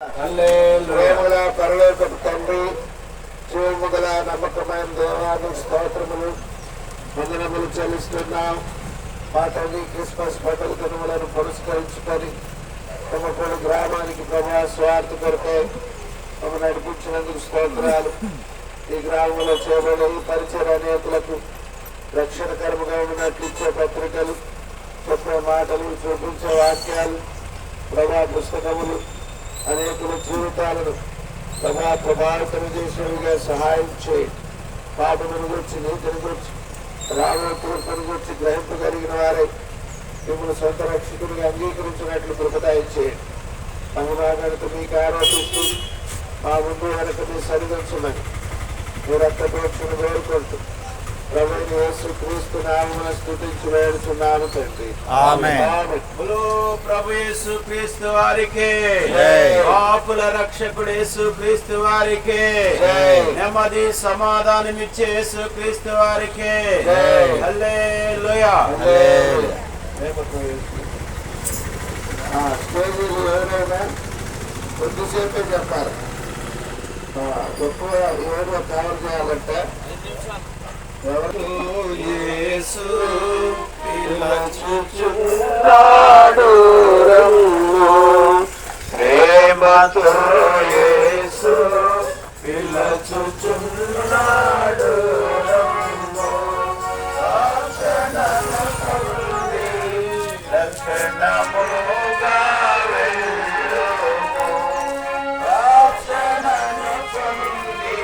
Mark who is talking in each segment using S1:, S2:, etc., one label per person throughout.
S1: ప్రేమల పరలోకపు తండ్రి, జీవము గల నమ్మకమైన దేవానికి స్తోత్రములు వందనములు చెల్లిస్తున్నాం. మా తండ్రి క్రిస్మస్ పండుగ దినములను పురస్కరించుకొని తమ కొన్ని గ్రామానికి ప్రభా స్వార్థ కొరకై తమ నడిపించినందుకు స్తోత్రాలు. ఈ గ్రామంలో చేయబడే ఈ పరిచయ అనేకులకు రక్షణకరముగా ఉన్నట్లు ఇచ్చే పత్రికలు, చెప్పే మాటలు, చూపించే వాక్యాలు, ప్రభా పుస్తకములు అనేకుల జీవితాలను ప్రభావితం చేసేవిగా సహాయం చేయి. పాపమును గురించి, నీతిని గురించి, రాబోయే తీర్పును గురించి గ్రహింపగలిగిన వారై మిమ్మల్ని సొంత రక్షకుడిగా అంగీకరించినట్లు కృపదాయం చేయండి. తమతో మీకు ఆరోపిస్తూ మా ముందు వెనక మీ సరిదించమని మీరు రక్తపరీక్షను కోరుకుంటూ ప్రభువైన యేసుక్రీస్తు నామమున స్తుతించి వేడుచున్నాము తండ్రి.
S2: ఆమేన్. ప్రభు యేసుక్రీస్తు వారికి పాపుల రక్షకుడు యేసుక్రీస్తు వారికి నెమ్మది సమాధానం ఇచ్చే యేసుక్రీస్తు వారికి హల్లెలూయా.
S1: స్టేజీలు ఎవరైనా కొద్దిసేపే చెప్పాలి. ఎక్కువ ఎవరో కవర్ చేయాలంటే
S2: యేసు పిలుచుచున్నాడు రమ్ము, ప్రేమతో యేసు పిలుచుచున్నాడు రమ్ము, రక్షణను పొంది రక్షణముగా వెళ్ళుము, రక్షణను పొంది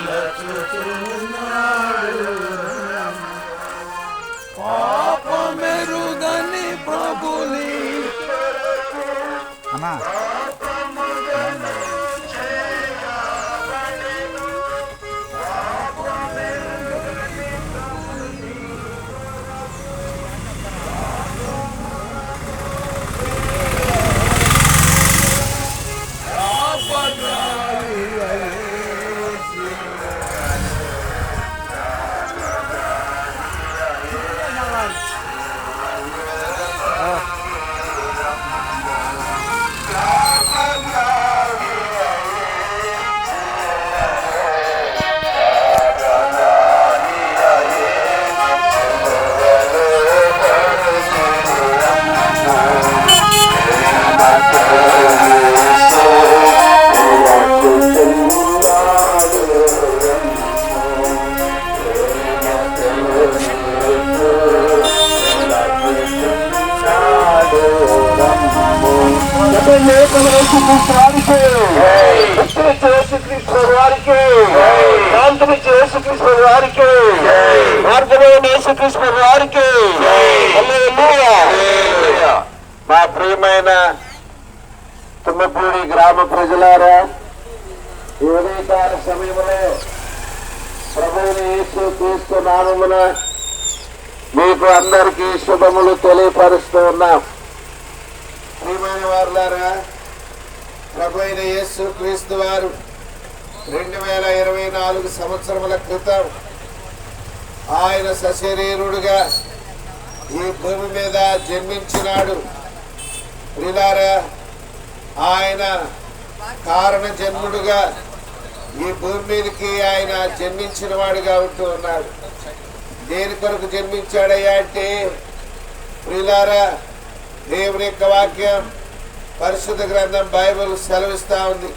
S2: రక్షణముగా
S3: పాపమెరుగని ప్రభుని అన్నా
S1: మా ప్రియమైన తుమ్మపూడి గ్రామ ప్రజలారా, ఈ ఉదయకాల సమయంలో ప్రభువైన యేసుక్రీస్తు నామమున మీకు అందరికీ శుభములు తెలియపరుస్తూ ఉన్నాం. ప్రియమైన వారులారా, ప్రభువైన యేసుక్రీస్తు వారు 2024 సంవత్సరముల క్రితం ఆయన సశరీరుడుగా ఈ భూమి మీద జన్మించినాడు. ప్రియులారా, ఆయన కారణ జన్ముడుగా ఈ భూమి మీదకి ఆయన జన్మించిన వాడుగా ఉంటూ ఉన్నాడు. దేని కొరకు జన్మించాడయ్యా అంటే, ప్రియులారా, దేవుని యొక్క వాక్యం పరిశుద్ధ గ్రంథం బైబిల్ సెలవిస్తా ఉంది.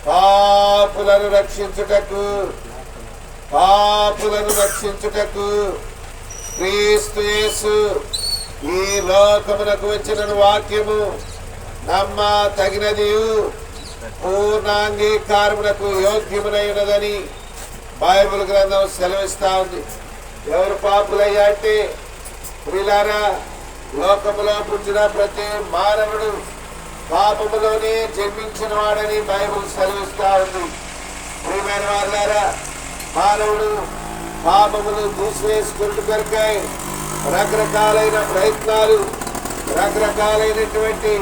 S1: పాపులను రక్షించుటకు క్రీస్తు యేసు ఈ లోకమునకు వచ్చిన వాక్యము నమ్మ తగినది, పూర్ణాంగీకారమునకు యోగ్యమునైనదని బైబిల్ గ్రంథం సెలవిస్తా ఉంది. ఎవరు పాపులయ్యా అంటే, ప్రియులారా, లోకములో పుట్టిన ప్రతి మానవుడు పాపములోనే జన్మించిన వాడని బైబిల్ సెలవిస్తా ఉంది. ప్రియమైన వారులారా, మానవుడు పాపములు మూసివేసుకుంటూ కొరకై రకరకాలైన ప్రయత్నాలు రకరకాలైనటువంటి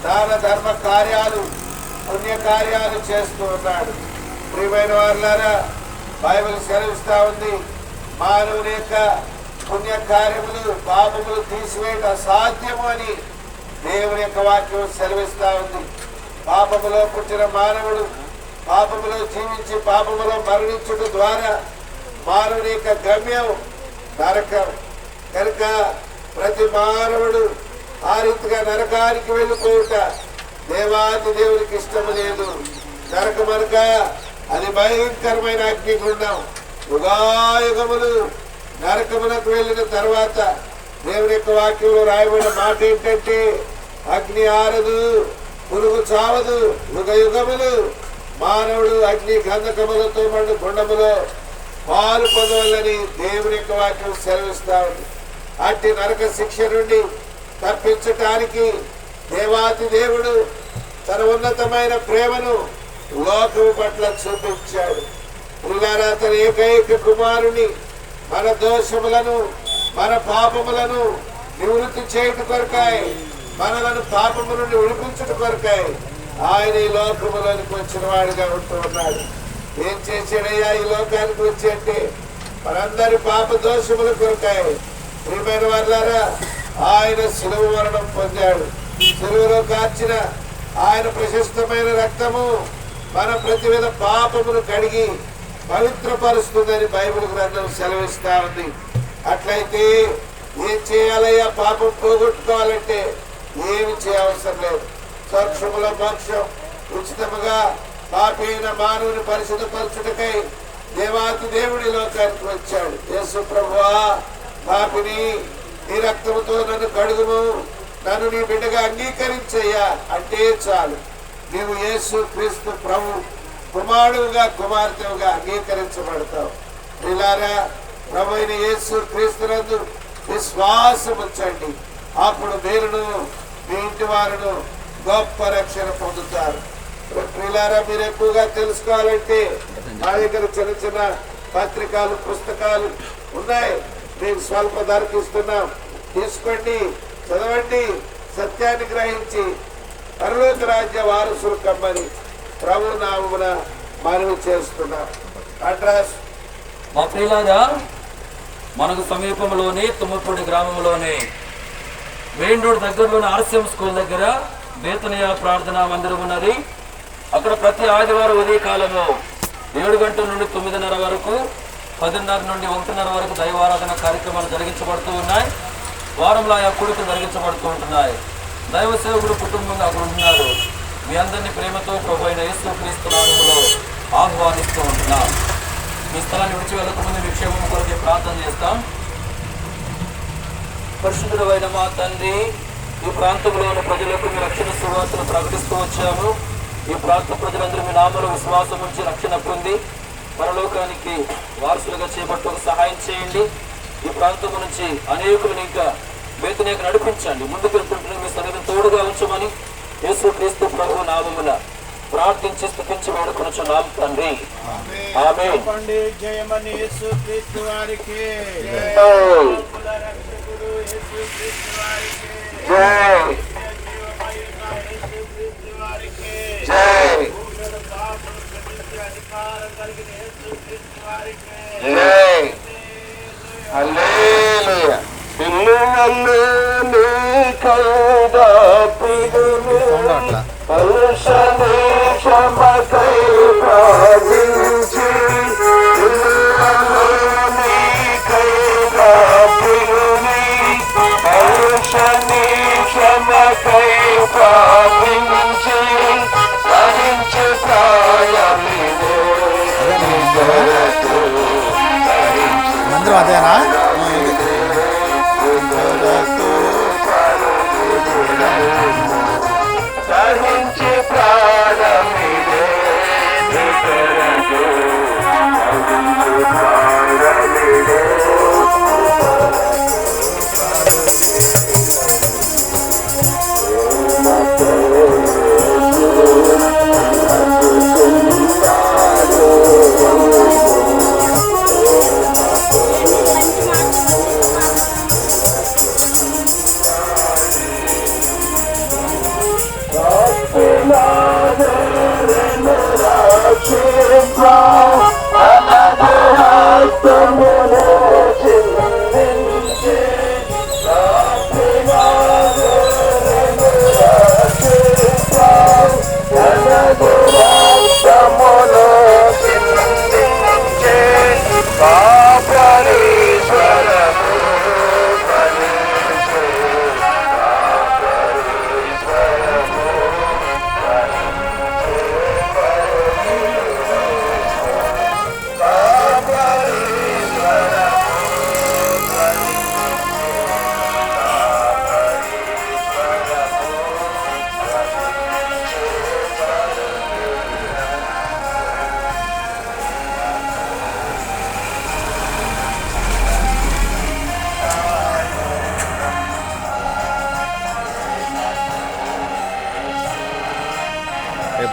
S1: దాన ధర్మ కార్యాలు, పుణ్య కార్యాలు చేస్తూ ఉన్నాడు. ప్రియమైన వారులారా, బైబిల్ సెలవిస్తా ఉంది, మానవుని యొక్క పుణ్య కార్యములు పాపములు తీసివేయడం అసాధ్యము అని దేవుని యొక్క వాక్యం సెలవిస్తా ఉంది. పాపములో పుట్టిన మానవుడు పాపములో జీవించి పాపములో మరణించడం ద్వారా మానవుని యొక్క గమ్యం నరకం. కనుక ప్రతి మానవుడు ఆ రీతిగా నరకానికి వెళ్ళిపోవుట దేవాది దేవునికి ఇష్టము లేదు. నరకమనక అది భయంకరమైన అగ్నిగుండం. యుగాయుగములు నరకమునకు వెళ్ళిన తర్వాత దేవుని యొక్క వాక్యంలో రాయబడిన మాట ఏంటంటే, అగ్ని ఆరదు, పురుగు చావదు, యుగ యుగములు మానవుడు అగ్ని గంధకములతో మండు గుండములో పాలు పొందవలని దేవుని యొక్క వాక్యం సెలవిస్తా ఉంది. అట్టి నరక శిక్ష నుండి తప్పించటానికి దేవాతి దేవుడు తన ఉన్నతమైన ప్రేమను లోకము పట్ల చూపించాడు. ప్రియులారా, తన ఏకైక కుమారుని మన దోషములను మన పాపములను నివృత్తి చేయుట కొరకాయి, మనలను పాపము నుండి విడిపించుట కొరకాయి ఆయన ఈ లోకములోనికి వచ్చిన వాడిగా ఉంటూ ఉన్నాడు. ఏం చేశాడయ్యా ఈ లోకానికి వచ్చి అంటే, మనందరి పాప దోషముల కొరకాయి. ప్రియమైన వారులారా, ఆయన శిలువ మరణం పొందాడు. శిలువలో కార్చిన ఆయన ప్రశస్తమైన రక్తము మన ప్రతివిధ పాపమును కడిగి పవిత్రపరుస్తుందని బైబిల్ గ్రంథం సెలవిస్తా ఉంది. అట్లయితే ఏం చేయాలయ్యా? పాపం పోగొట్టుకోవాలంటే ఏమి చేయవసరం లేదు. స్వర్క్షముల మోక్షం ఉచితముగా పాపైన మానవుని పరిశుద్ధపరచుటకై దేవాతి దేవుడి లోకానికి వచ్చాడు. యేసు ప్రభువా, పాపిని నీ రక్తముతో నన్ను కడుగుము, నన్ను నీ బిడ్డగా అంగీకరించయ్యా అంటే చాలు, నీవు యేసు క్రీస్తు ప్రభు కుమారుడుగా కుమార్తెగా అంగీకరించబడతావు. ఇలారా, ప్రభు అయిన యేసు క్రీస్తునందు విశ్వాసం ఉంచండి. అప్పుడు మీరును మీ ఇంటి వారును గొప్ప రక్షణ పొందుతారు. ప్రియులారా, మీరు ఎక్కువగా తెలుసుకోవాలంటే మా దగ్గర చిన్న చిన్న పత్రికలు పుస్తకాలు ఉన్నాయి. మీకు స్వల్ప ధరకు ఇస్తున్నాం, తీసుకోండి, చదవండి, సత్యాన్ని గ్రహించి పరలోక రాజ్య వారసులు కమ్మని ప్రభు నామమున మనవి చేస్తున్నాం. అడ్రస్
S4: మా ప్రియులారా, మనకు సమీపంలోని తుమ్మపూడి గ్రామంలోని మెయిన్ రోడ్ దగ్గరలోని ఆర్సిఎం స్కూల్ దగ్గర బేతనియా ప్రార్థనా మందిరం ఉన్నది. అక్కడ ప్రతి ఆదివారం ఉదయకాలము 7 గంటల నుండి 9:30 వరకు, 10:30 నుండి 1:30 వరకు దైవారాధన కార్యక్రమాలు జరిగించబడుతూ ఉన్నాయి. వారంలో ఆయా కూడికలు జరిగించబడుతూ ఉంటున్నాయి. దైవ సేవకుడు కుటుంబంగా అక్కడ ఉంటున్నారు. మీ అందరినీ ప్రేమతో ప్రభు అయిన యేసు క్రీస్తు నామములో ఆహ్వానిస్తూ ఉంటున్నాం. మీ స్థలాన్ని విడిచి వెళ్ళకముందు మీ క్షేమం కొరకు ప్రార్థన చేస్తాం. పరిశుద్ధుడైన మా తండ్రి, ఈ ప్రాంతంలో ఉన్న ప్రజలకు మీ రక్షణ సువార్తను ప్రకటిస్తూ వచ్చాము. ఈ ప్రాంత ప్రజలందరూ మీ నామలో విశ్వాసం ఉంచి రక్షణ పొంది పరలోకానికి వారసులుగా చేపట్టకు సహాయం చేయండి. ఈ ప్రాంతం నుంచి అనేకులను ఇంకా బేతనీయకు నడిపించండి. ముందుకు వెళ్తుంటున్న మీ సన్నిధిని తోడుగా ఉంచమని యేసు క్రీస్తు ప్రభు నామమున ప్రార్థించి స్తుతించి వేడుకొనుచున్నాం తండ్రి. ఆమేన్.
S3: జయమని యేసు క్రీస్తు వారికి,
S5: అందరూ అదేనా?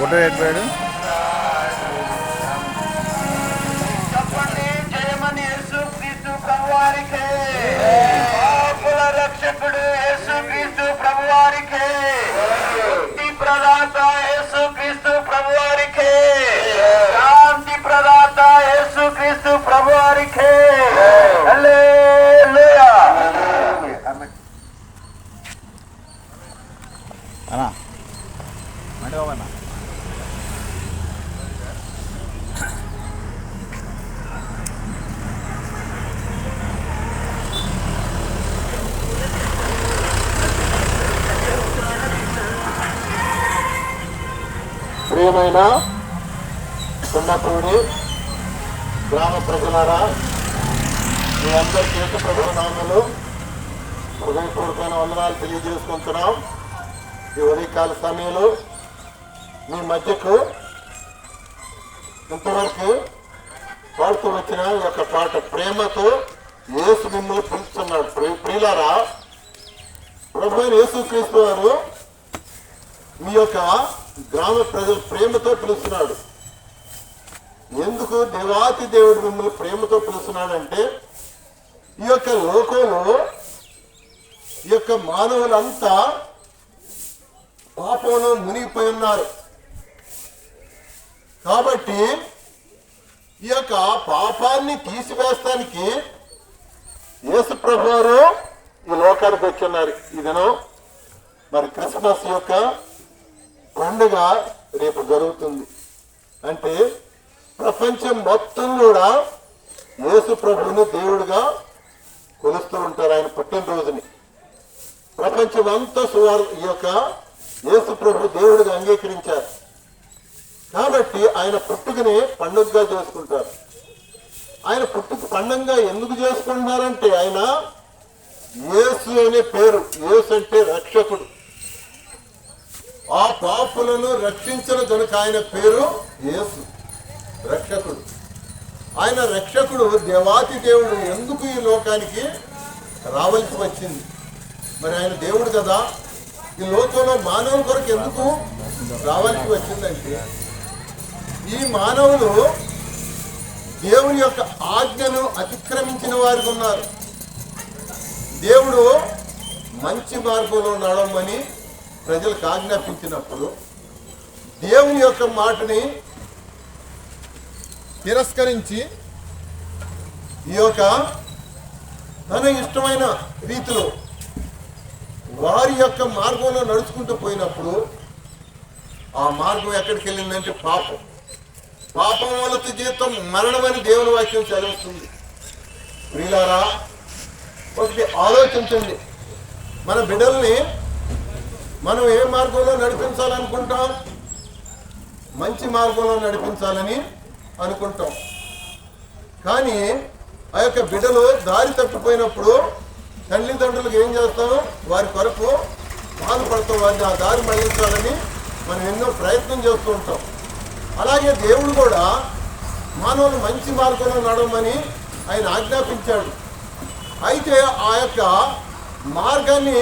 S3: ఫోటో ఎట్టాడు
S2: చెప్పండి, జయమని యేసుక్రీస్తు ప్రభువారికే, పాపుల రక్షకుడు యేసుక్రీస్తు ప్రభువారికే, ముక్తి ప్రదాత యేసుక్రీస్తు ప్రభువారికే, శాంతి ప్రదాత యేసుక్రీస్తు ప్రభువారికే. హల్లెలూయా.
S3: అన్నా మండవన్నా
S1: ప్రియమైన చిన్నపూడి గ్రామ ప్రజలారా, మీ అందరి చేత ప్రభు నామములు హృదయపూర్వకమైన వందనాలు తెలియజేసుకుంటున్నాం. ఈ ఉదయకాల సమయంలో మీ మధ్యకు ఇంతవరకు పాడుతూ వచ్చిన ఈ యొక్క పాట ప్రేమతో యేసు మిమ్మల్ని పిలుస్తున్నాడు. ప్రియులారా, ప్రభు అయిన యేసుక్రీస్తు వారు మీ యొక్క గ్రామ ప్రజలు ప్రేమతో పిలుస్తున్నాడు. ఎందుకు దేవాతి దేవుడు మిమ్మల్ని ప్రేమతో పిలుస్తున్నాడంటే, ఈ యొక్క లోకంలో ఈ యొక్క మానవులంతా పాపంలో మునిగిపోయి ఉన్నారు. కాబట్టి ఈ యొక్క పాపాన్ని తీసివేస్తానికి యేసు ప్రభువారు ఈ లోకానికి వచ్చున్నారు. ఈ దినం మరి క్రిస్మస్ యొక్క పండుగ రేపు జరుగుతుంది. అంటే ప్రపంచం మొత్తం కూడా యేసు ప్రభువుని దేవుడిగా కొలుస్తూ ఉంటారు. ఆయన పుట్టినరోజుని ప్రపంచం అంతా ఈ యొక్క యేసు ప్రభు దేవుడిగా అంగీకరించారు. కాబట్టి ఆయన పుట్టుకని పండుగగా చేసుకుంటారు. ఆయన పుట్టుక పండుగగా ఎందుకు చేసుకుంటున్నారంటే, ఆయన యేసు అనే పేరు, యేసు అంటే రక్షకుడు, ఆ పాపులను రక్షించను కనుక ఆయన పేరు యేసు, రక్షకుడు. ఆయన రక్షకుడు, దేవాతి దేవుడు ఎందుకు ఈ లోకానికి రావాల్సి వచ్చింది? మరి ఆయన దేవుడు కదా, ఈ లోకంలో మానవుల కొరకు ఎందుకు రావాల్సి వచ్చిందంటే, ఈ మానవులు దేవుని యొక్క ఆజ్ఞను అతిక్రమించిన వారికి ఉన్నారు. దేవుడు మంచి మార్గంలో నడవమని ప్రజలకు ఆజ్ఞాపించినప్పుడు దేవుని యొక్క మాటని తిరస్కరించి ఈ యొక్క తన ఇష్టమైన రీతిలో వారి యొక్క మార్గంలో నడుచుకుంటూ పోయినప్పుడు ఆ మార్గం ఎక్కడికి వెళ్ళిందంటే పాపం. పాపం వల్ల జీవితం మరణమని దేవుని వాక్యం చదివిస్తుంది. ప్రియులారా, ఒకటి ఆలోచించండి. మన బిడ్డల్ని మనం ఏ మార్గంలో నడిపించాలనుకుంటాం? మంచి మార్గంలో నడిపించాలని అనుకుంటాం. కానీ ఆ యొక్క బిడ్డలు దారి తప్పిపోయినప్పుడు తల్లిదండ్రులకు ఏం చేస్తాం? వారి కొరకు బాధపడతాం. వారిని ఆ దారి మళ్లించాలని మనం ఎన్నో ప్రయత్నం చేస్తూ ఉంటాం. అలాగే దేవుడు కూడా మానవులు మంచి మార్గంలో నడవమని ఆయన ఆజ్ఞాపించాడు. అయితే ఆ యొక్క మార్గాన్ని,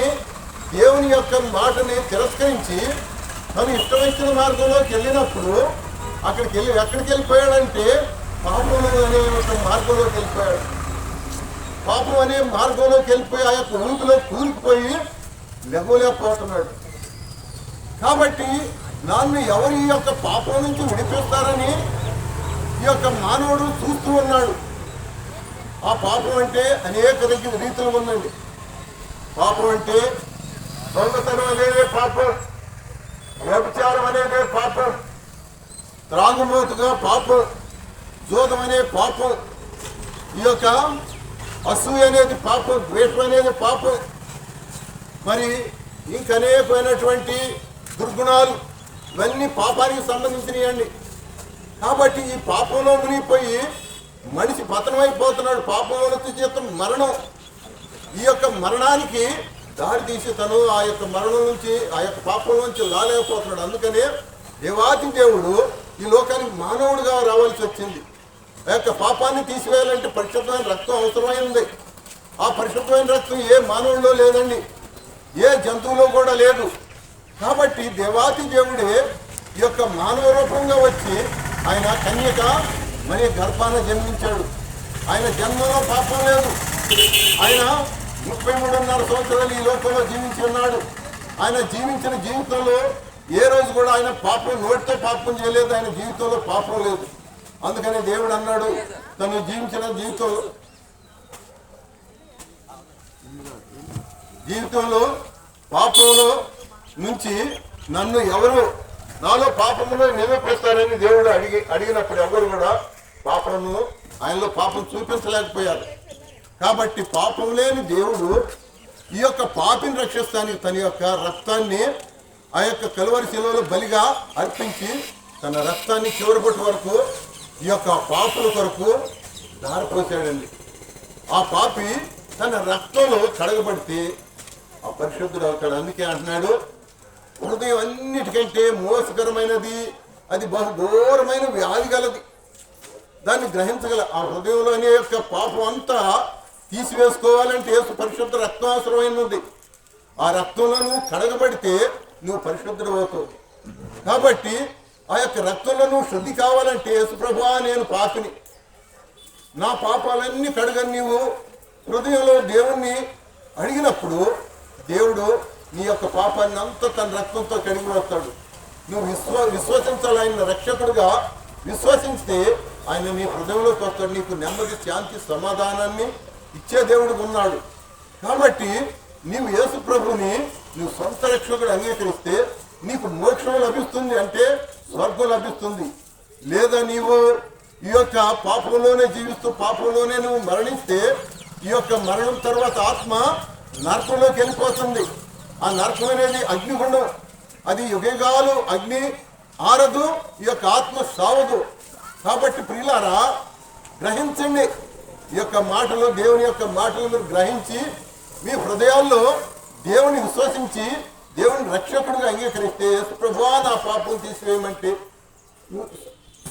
S1: దేవుని యొక్క మాటని తిరస్కరించి తను ఇష్టమైన మార్గంలోకి వెళ్ళినప్పుడు ఎక్కడికి వెళ్ళిపోయాడంటే పాపం అనే ఒక మార్గంలోకి వెళ్ళిపోయాడు. పాపం అనే మార్గంలోకి వెళ్ళిపోయి ఆ యొక్క ఊపిలో కూలిపోయి లెగలేకపోతున్నాడు. కాబట్టి నన్ను ఎవరు ఈ యొక్క పాపం నుంచి విడిపిస్తారని ఈ యొక్క మానవుడు చూస్తూ ఉన్నాడు. ఆ పాపం అంటే అనేక రీతులు ఉందండి. పాపం అంటే దొంగతనం అనేదే పాపం, వ్యభిచారం అనేదే పాపం, త్రాగుమోతుగా పాపం, జోదం అనే పాపం, ఈ యొక్క అసూయ అనేది పాపం, ద్వేషం అనేది పాపం, మరి ఇంకనేకమైనటువంటి దుర్గుణాలు ఇవన్నీ పాపానికి సంబంధించినవి అండి. కాబట్టి ఈ పాపంలో మునిగిపోయి మనిషి పతనమైపోతున్నాడు. పాపంలో చేత మరణం, ఈ యొక్క మరణానికి దారి తీసి తను ఆ యొక్క మరణం నుంచి ఆ యొక్క పాపం నుంచి రాలేకపోతున్నాడు. అందుకనే దేవాతి దేవుడు ఈ లోకానికి మానవుడిగా రావాల్సి వచ్చింది. ఆ యొక్క పాపాన్ని తీసివేయాలంటే పరిశుద్ధమైన రక్తం అవసరమైంది. ఆ పరిశుద్ధమైన రక్తం ఏ మానవుడిలో లేదండి, ఏ జంతువులో కూడా లేదు. కాబట్టి దేవాతి దేవుడే ఈ యొక్క మానవ రూపంగా వచ్చి ఆయన కన్యక మరి గర్భాన జన్మించాడు. ఆయన జన్మలో పాపం లేదు. ఆయన 33.5 సంవత్సరాలు ఈ లోకంలో జీవించి ఉన్నాడు. ఆయన జీవించిన జీవితంలో ఏ రోజు కూడా ఆయన పాపం నోటితో పాపం చేయలేదు. ఆయన జీవితంలో పాపం లేదు. అందుకని దేవుడు అన్నాడు, తను జీవించిన జీవితంలో పాపంలో నుంచి నన్ను ఎవరు నాలో పాపమును నిరూపిస్తారని దేవుడు అడిగినప్పుడు ఎవరు కూడా పాపమును ఆయనలో పాపం చూపించలేకపోయారు. కాబట్టి పాపం లేని దేవుడు ఈ యొక్క పాపిని రక్షిస్తానికి తన యొక్క రక్తాన్ని ఆ యొక్క కలువరి శిలువలో బలిగా అర్పించి తన రక్తాన్ని చివరి పొట్టు వరకు ఈ యొక్క పాపుల కొరకు దారిపోసాడండి. ఆ పాపి తన రక్తంలో కడగబడితే ఆ పరిశుద్ధుడు అవుతాడు. అందుకే అంటున్నాడు, హృదయం అన్నిటికంటే మోసకరమైనది, అది బహుఘోరమైన వ్యాధి గలది. దాన్ని గ్రహించగల ఆ హృదయంలో అనే యొక్క పాపం అంతా తీసివేసుకోవాలంటే యేసు పరిశుద్ధ రక్తం అవసరమైనది. ఆ రక్తంలో నువ్వు కడగబడితే నువ్వు పరిశుద్ధుడు అవుతావు. కాబట్టి ఆ యొక్క రక్తంలో నువ్వు శుద్ధి కావాలంటే యేసు ప్రభువా నేను పాపిని, నా పాపాలన్నీ కడగని నీవు హృదయంలో దేవుణ్ణి అడిగినప్పుడు దేవుడు నీ యొక్క పాపాన్ని అంతా తన రక్తంతో కడిగి వస్తాడు. నువ్వు విశ్వసించాలి. ఆయన రక్షకుడుగా విశ్వసిస్తే ఆయన నీ హృదయంలోకి వస్తాడు. నీకు నెమ్మది, శాంతి, సమాధానాన్ని ఇచ్చే దేవుడు ఉన్నాడు. కాబట్టి నీవు యేసు ప్రభుని నువ్వు సొంత రక్షకుడు అంగీకరిస్తే నీకు మోక్షం లభిస్తుంది, అంటే స్వర్గం లభిస్తుంది. లేదా నీవు ఈ యొక్క పాపంలోనే జీవిస్తూ పాపంలోనే నువ్వు మరణిస్తే ఈ యొక్క మరణం తర్వాత ఆత్మ నరకంలోకి వెళ్ళిపోతుంది. ఆ నరకం అనేది అగ్నిగుండం, అది యుగయుగాలు అగ్ని ఆరదు, ఈ యొక్క ఆత్మ సావదు. కాబట్టి ప్రియులారా గ్రహించండి, ఈ యొక్క మాటలు దేవుని యొక్క మాటలు మీరు గ్రహించి మీ హృదయాల్లో దేవుని విశ్వసించి దేవుని రక్షకుడిగా అంగీకరిస్తే యేసు ప్రభువా నా పాపం తీసివేయమంటే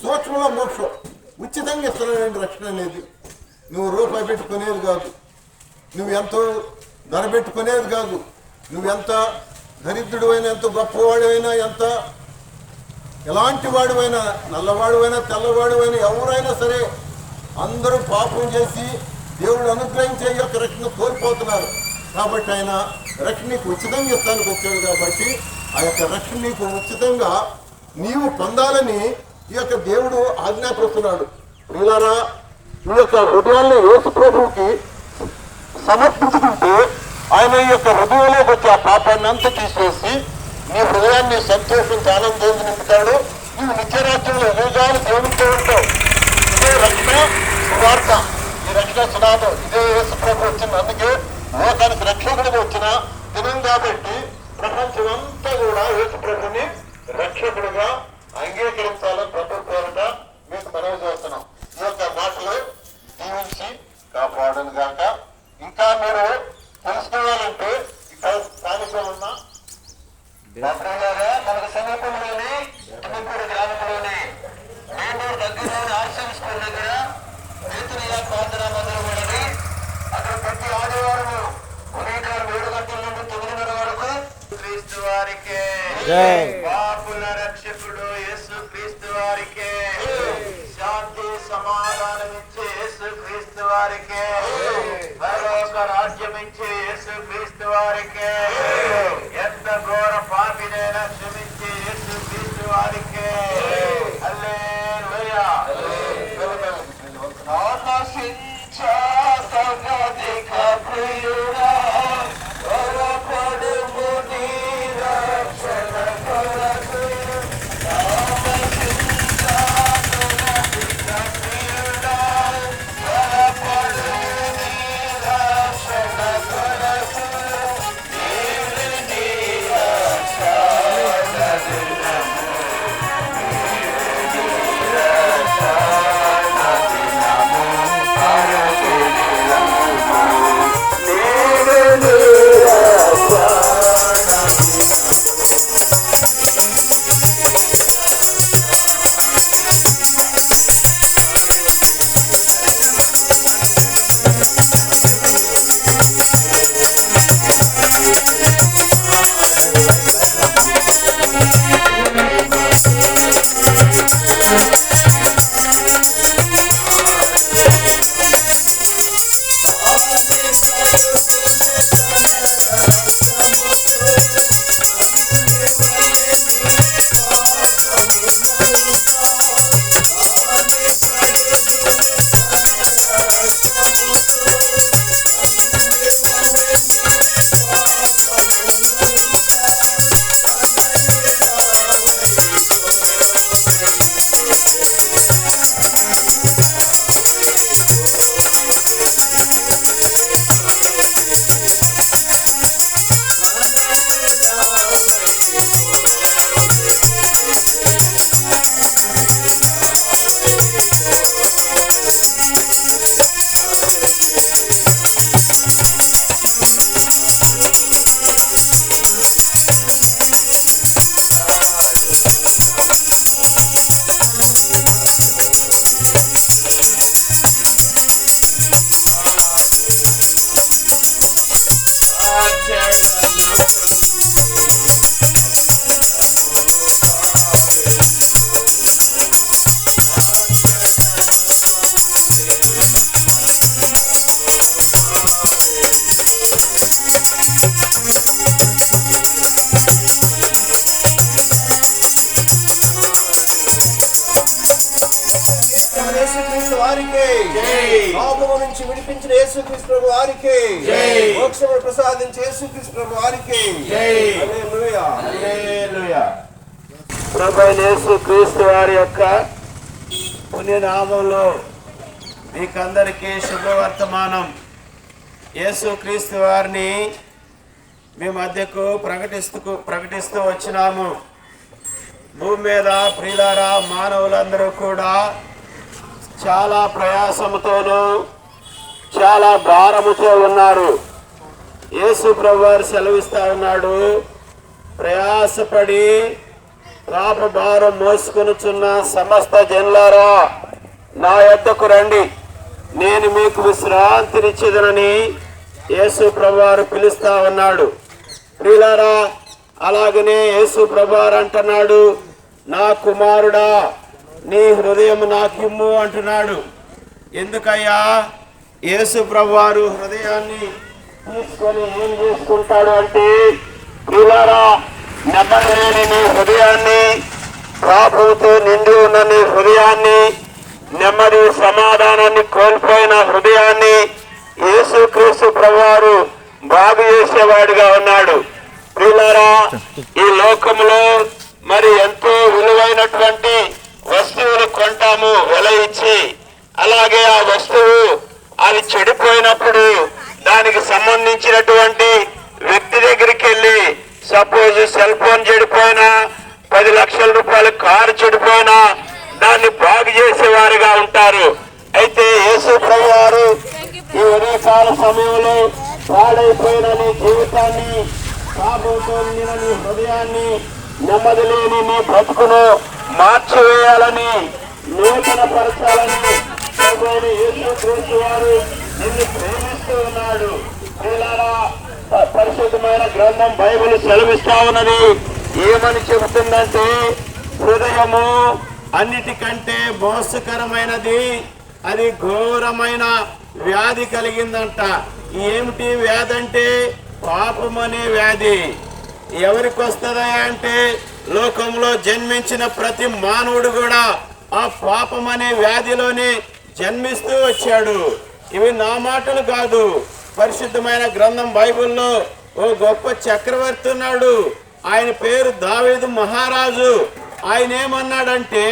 S1: సూక్ష్మంలో మోక్షం ఉచితంగా ఇస్తున్నాడండి. రక్షణ అనేది నువ్వు రూపాయి పెట్టుకునేది కాదు, నువ్వు ఎంతో ధర పెట్టుకునేది కాదు. నువ్వెంత దరిద్రుడు అయినా, ఎంత గొప్పవాడు అయినా, ఎంత ఎలాంటి వాడు అయినా, నల్లవాడు అయినా, తెల్లవాడు అయినా, ఎవరైనా సరే అందరూ పాపం చేసి దేవుడు అనుగ్రహించే యొక్క రక్షణ కోల్పోతున్నారు. కాబట్టి ఆయన రక్షణ నీకు ఉచితంగా ఇస్తానికి వచ్చాడు. కాబట్టి ఆ యొక్క రక్షణ నీకు ఉచితంగా నీవు పొందాలని ఈ యొక్క దేవుడు ఆజ్ఞాపిస్తున్నాడు. ప్రియులారా, ఈ యొక్క హృదయాన్ని యేసు ప్రభువుకి సమర్పించుకుంటే ఆయన ఈ యొక్క హృదయంలోకి వచ్చి ఆ పాపాన్ని అంతా తీసివేసి నీ హృదయాన్ని సంతోషించి ఆనందంగా నింపుతాడు. నీవు నిత్యరాజ్యంలో యుగాలు దేవునితో ఉంటావు. ఇదే రక్షణ సువార్త, ఈ రక్షణ సునాదం, ఇదే యేసు ప్రభు వచ్చింది. అందుకే లోకానికి రక్షకుడిగా వచ్చిన దినం కాబట్టి ప్రపంచం అంతా కూడా యేసు ప్రభుని రక్షకుడిగా అంగీకరించాలని ప్రభు పేరిట మీకు మనవి చేస్తున్నాం. ఈ యొక్క మాటలు జీవించి కాపాడను గాక. ఇంకా మీరు తెలుసుకోవాలంటే ఇక్కడ స్థానికంగా ఉన్న మనకు సమీపంలోని తుమ్మపూడి గ్రామంలోని మేండూరు దగ్గరలోని ఆర్సీఎం స్కూల్ దగ్గర బేతనియా ప్రార్థనా మందిరం ఉన్నది. అక్కడ ప్రతి ఆదివారం ఉదయం 7 గంటల నుండి 9:30 వరకు క్రీస్తు వారికే, పాపుల రక్షకుడు యేసు క్రీస్తు వారికే, శాంతి సమాధానం ఇచ్చే యేసు క్రీస్తు వారికే, పరలోక రాజ్యం ఇచ్చే యేసు క్రీస్తు వారికే, ఎంత ఘోర పాపినైనా క్షమించే యేసు
S2: వారికే హల్లెలూయా. ఆకాశించా సగదిక ప్రియుడా త్వరపడుము నీ రక్షణ కొరకు. ఆకాశించా సగదిక ప్రియుడా త్వరపడుము నీ రక్షణ కొరకు. నీవే నీ రక్షణ దినము, నీవే నీ రక్షణ దినము, అరచి నిలము. నీవే నీ రక్షణ
S5: యేసుక్రీస్తు వారికి పాపము నుంచి విడిపించిన యేసుక్రీస్తు ప్రభు వారికి మోక్షమును ప్రసాదించే యేసుక్రీస్తు ప్రభు వారికి హల్లెలూయా.
S2: హల్లెలూయా. ప్రభువైన యేసుక్రీస్తు వారి యొక్క పుణ్యనామంలో మీకందరికీ శుభవర్తమానం. యేసుక్రీస్తు వారిని మీ మధ్యకు ప్రకటిస్తూ వచ్చినాము. భూమి మీద ప్రియులారా, మానవులందరూ కూడా చాలా ప్రయాసముతోనూ చాలా భారముతో ఉన్నారు. యేసు ప్రభువారు సెలవిస్తా ఉన్నాడు, ప్రయాసపడి పాప భారం మోసుకొనుచున్న సమస్త జనులారా నా యొద్దకు రండి, నేను మీకు విశ్రాంతినిచ్చేదనని యేసు ప్రభువారు పిలుస్తా ఉన్నాడు. ప్రియులారా, అలాగనే యేసు ప్రభువారు అంటున్నాడు, నా కుమారుడా నీ హృదయం నాకిమ్ము అంటున్నాడు. ఎందుకయ్యా? యేసు ప్రభువారు హృదయాన్ని తీసుకొని ఏం చేసుకుంటాడు అంటే, ప్రియులారా, నెమ్మదిలేని నీ హృదయాన్ని, పాపంతో నిండి ఉన్న నీ హృదయాన్ని, నెమ్మది సమాధానాన్ని కోల్పోయిన హృదయాన్ని యేసుక్రీస్తు ప్రభువారు బాగు చేసేవాడిగా ఉన్నాడు. ప్రియులారా, ఈ లోకంలో మరి ఎంతో విలువైనటువంటి వస్తువులు కొంటాము వెల ఇచ్చి. అలాగే ఆ వస్తువు అది చెడిపోయినప్పుడు దానికి సంబంధించినటువంటి వ్యక్తి దగ్గరికి వెళ్ళి, సపోజ్ సెల్ ఫోన్ చెడిపోయినా, 10 లక్షల రూపాయల కారు చెడిపోయినా దాన్ని బాగు చేసేవారుగా ఉంటారు. అయితే యేసు ప్రభువారు ఈ ఉదయకాల సమయంలో పాడైపోయిన నీ జీవితాన్ని, పాపంతో నిండిన నీ హృదయాన్ని, నెమ్మది లేని నీ బ్రతుకును మార్చివేయాలని, నూతన పరచాలని యేసుక్రీస్తు వారు నిన్ను ప్రేమిస్తూ ఉన్నాడు. పరిశుద్ధమైన గ్రంథం బైబిల్ సెలవిస్తా ఉన్నది. ఏమని చెబుతుందంటే, హృదయము అన్నిటికంటే మోసకరమైనది, అది ఘోరమైన వ్యాధి కలిగిందంట. ఏమిటి వ్యాధి అంటే? పాపం అనే వ్యాధి. ఎవరికి వస్తుందా అంటే లోకంలో జన్మించిన ప్రతి మానవుడు కూడా ఆ పాపం అనే వ్యాధిలోనే జన్మిస్తూ వచ్చాడు. ఇవి నా మాటలు కాదు, పరిశుద్ధమైన గ్రంథం బైబిల్లో ఓ గొప్ప చక్రవర్తి ఉన్నాడు. ఆయన పేరు దావీదు మహారాజు. ఆయన ఏమన్నాడంటే,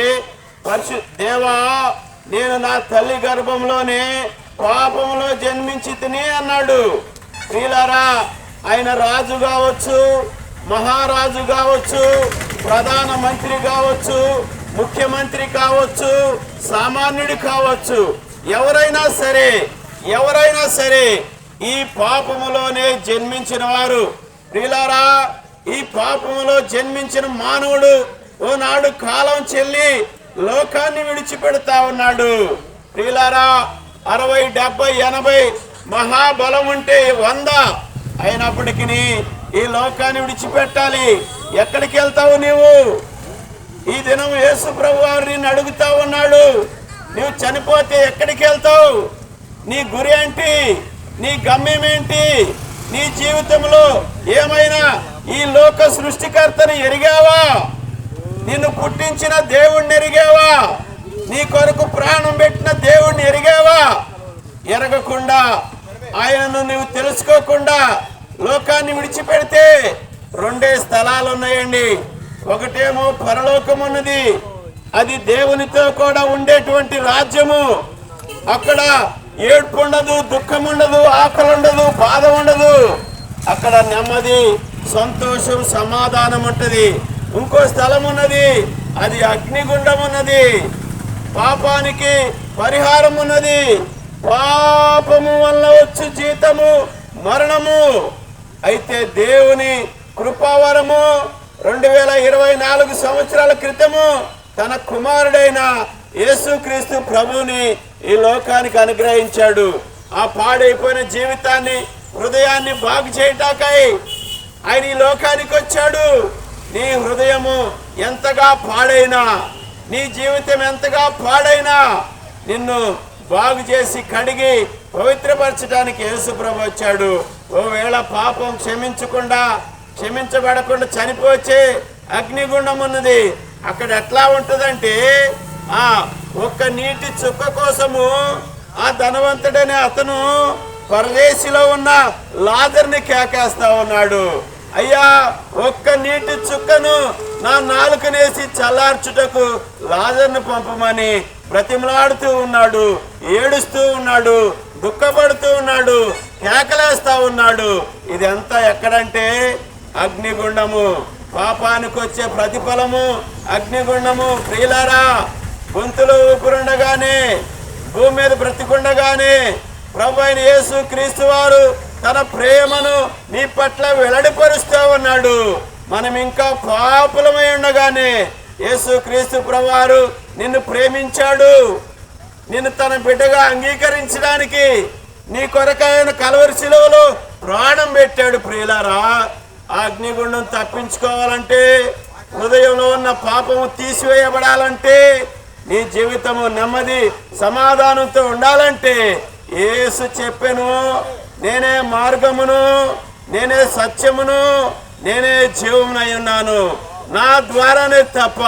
S2: దేవా, నేను నా తల్లి గర్భంలోనే పాపంలో జన్మించి తిని అన్నాడు. ప్రియులారా, ఆయన రాజు కావచ్చు, మహారాజు కావచ్చు, ప్రధాన మంత్రి కావచ్చు, ముఖ్యమంత్రి కావచ్చు, సామాన్యుడు కావచ్చు, ఎవరైనా సరే ఈ పాపములోనే జన్మించిన వారు. ప్రియులారా, ఈ పాపములో జన్మించిన మానవుడు ఓనాడు కాలం చెల్లి లోకాన్ని విడిచిపెడతా ఉన్నాడు. ప్రియులారా, 60, 70, 80 మహాబలం ఉంటే 100 అయినప్పటికీ ఈ లోకాన్ని విడిచిపెట్టాలి. ఎక్కడికి వెళ్తావు నీవు? ఈ దినం యేసు ప్రభు వారు నిన్ను అడుగుతా ఉన్నాడు, నువ్వు చనిపోతే ఎక్కడికి వెళ్తావు? నీ గురి ఏంటి? నీ గమ్యం ఏంటి? నీ జీవితంలో ఏమైనా ఈ లోక సృష్టికర్తను ఎరిగావా? నిన్ను పుట్టించిన దేవుణ్ణి ఎరిగావా? నీ కొరకు ప్రాణం పెట్టిన దేవుణ్ణి ఎరిగావా? ఎరగకుండా, ఆయనను నువ్వు తెలుసుకోకుండా లోకాన్ని విడిచిపెడితే 2 స్థలాలు ఉన్నాయండి. ఒకటేమో పరలోకం ఉన్నది, అది దేవునితో కూడా ఉండేటువంటి రాజ్యము. అక్కడ ఏడ్పు ఉండదు, దుఃఖం ఉండదు, ఆకలి ఉండదు, బాధ ఉండదు. అక్కడ నెమ్మది, సంతోషం, సమాధానం ఉంటది. ఇంకో స్థలం ఉన్నది, అది అగ్నిగుండం ఉన్నది. పాపానికి పరిహారం ఉన్నది. పాపము వల్ల వచ్చు జీతము మరణము. అయితే దేవుని కృపావరము 2024 సంవత్సరాల క్రితము తన కుమారుడైన యేసుక్రీస్తు ప్రభువుని ఈ లోకానికి అనుగ్రహించాడు. ఆ పాడైపోయిన జీవితాన్ని, హృదయాన్ని బాగు చేయటాకై ఆయన ఈ లోకానికి వచ్చాడు. నీ హృదయము ఎంతగా పాడైనా, నీ జీవితం ఎంతగా పాడైనా, నిన్ను బాగు చేసి కడిగి పవిత్రపరచడానికి యేసు ప్రభు వచ్చాడు. ఓవేళ పాపం క్షమించబడకుండా చనిపోతే అగ్నిగుండం ఉన్నది. అక్కడ ఎట్లా ఉంటుందంటే, ఒక్క నీటి చుక్క కోసము ఆ ధనవంతుడనే అతను పరదేశిలో ఉన్న లాజర్ని కేకేస్తా ఉన్నాడు. అయ్యా, ఒక్క నీటి చుక్కను నా నాలుకనేసి చల్లార్చుటకు లాజర్ను పంపమని బ్రతిమలాడుతూ ఉన్నాడు, ఏడుస్తూ ఉన్నాడు, దుఃఖపడుతూ ఉన్నాడు, కేకలేస్తా ఉన్నాడు. ఇదంతా ఎక్కడంటే అగ్నిగుండము. పాపానికి వచ్చే ప్రతిఫలము అగ్నిగుండము. ప్రియులారా, గొంతులో ఊపిరుండగానే, భూమి మీద బ్రతికుండగానే ప్రభు అయిన యేసు క్రీస్తు వారు తన ప్రేమను నీ పట్ల వెల్లడిపరుస్తూ ఉన్నాడు. మనం ఇంకా పాపులమై ఉండగానే యేసు క్రీస్తు ప్రభువారు నిన్ను ప్రేమించాడు. నిన్ను తన బిడ్డగా అంగీకరించడానికి నీ కొరకైన కల్వరి శిలువలో ప్రాణం పెట్టాడు. ప్రియులారా, ఆ అగ్నిగుండం తప్పించుకోవాలంటే, హృదయంలో ఉన్న పాపము తీసివేయబడాలంటే, నీ జీవితము నెమ్మది సమాధానంతో ఉండాలంటే యేసు చెప్పెను, నేనే మార్గమును, నేనే సత్యమును, నేనే జీవమునై ఉన్నాను. నా ద్వారానే తప్ప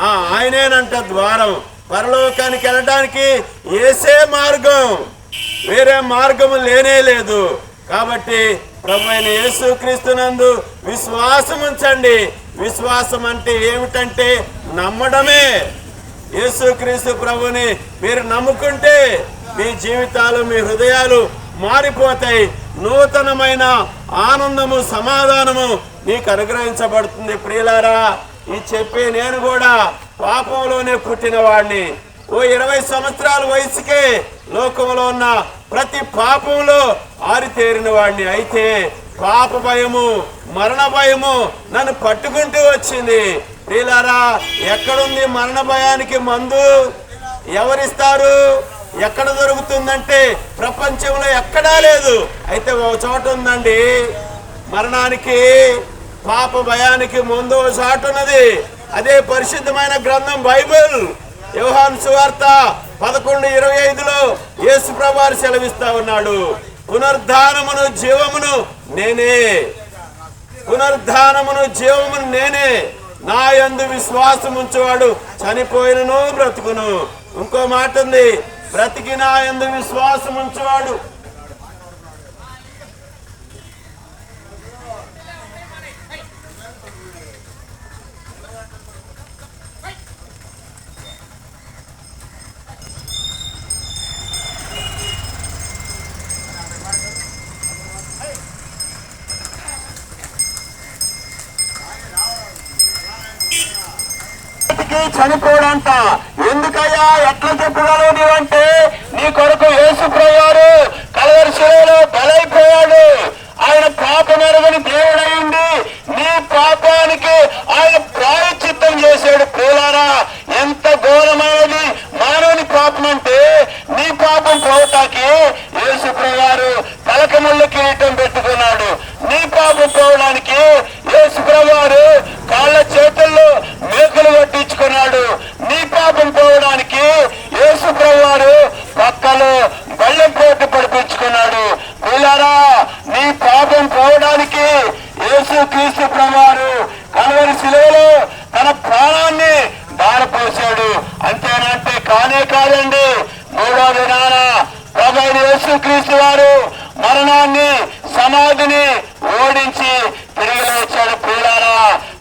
S2: ఆయనేనంట ద్వారం. పరలోకానికి వెళ్ళడానికి యేసే మార్గం, వేరే మార్గము లేనే లేదు. కాబట్టి ప్రభు అయిన యేసుక్రీస్తునందు విశ్వాసం ఉంచండి. విశ్వాసం అంటే ఏమిటంటే నమ్మడమే. యేసుక్రీస్తు ప్రభుని మీరు నమ్ముకుంటే మీ జీవితాలు, మీ హృదయాలు మారిపోతాయి. నూతనమైన ఆనందము, సమాధానము నీకు అనుగ్రహించబడుతుంది. ప్రియులారా, ఈ చెప్పి నేను కూడా పాపంలోనే పుట్టిన వాడిని. 20 సంవత్సరాల వయసుకే లోకంలో ఉన్న ప్రతి పాపంలో ఆరితేరిన వాడిని. అయితే పాప భయము, మరణ భయము నన్ను పట్టుకుంటూ వచ్చింది. ప్రియులారా, ఎక్కడుంది మరణ భయానికి మందు? ఎవరిస్తారు? ఎక్కడ దొరుకుతుందంటే ప్రపంచంలో ఎక్కడా లేదు. అయితే ఒక చోట ఉందండి. మరణానికి, పాప భయానికి ముందు ఒక చోట ఉన్నది. అదే పరిశుద్ధమైన గ్రంథం బైబిల్. యోహాను సువార్త 11:25లో యేసు ప్రభువారు సెలవిస్తా ఉన్నాడు, పునరుద్ధానమును జీవమును నేనే. పునరుద్ధానమును జీవమును నేనే. నా యందు విశ్వాసం ఉంచేవాడు చనిపోయినను బ్రతుకును. ఇంకో మాట ఉంది, బ్రతికి నా యందు విశ్వాసం ఉంచేవాడు. చనిపోడంట. ఎందుకయ్యా ఎట్లా చెప్పగలవు నీవంటే, నీ కొరకు యేసు ప్రభువారు కల్వరి శిలువలో బలైపోయాడు. ఆయన పాపం ఎరుగని దేవుడైంది నీ పాపానికి ఆయన ప్రాయశ్చిత్తం చేశాడు. ప్రియులారా, ఎంత ఘోరమైనది మానవుని పాపం అంటే, నీ పాపం పోవటానికి యేసు ప్రభువారు తలకముళ్ళ కిరీటం పెట్టుకున్నాడు. నీ పాపం పోవడానికి యేసు ప్రభువారు కాళ్ళ చేతుల్లో మేకులు పట్టించుకున్నాడు. నీ పాపం పోవడానికి యేసు ప్రభువారు పక్కలో బళ్ళెం పోటు పడిపించుకున్నాడు. పిల్లారా, నీ పాపం పోవడానికి యేసు క్రీస్తు ప్రభువారు కల్వరి శిలువలో తన ప్రాణాన్ని దారపోశాడు. అంతేనంటే కానే కాదండి. మూడో దినాన ప్రభువైన యేసు క్రీస్తు వారు మరణాన్ని సమాధిని ఓడించి తిరిగి లేచాడు. పిల్లారా,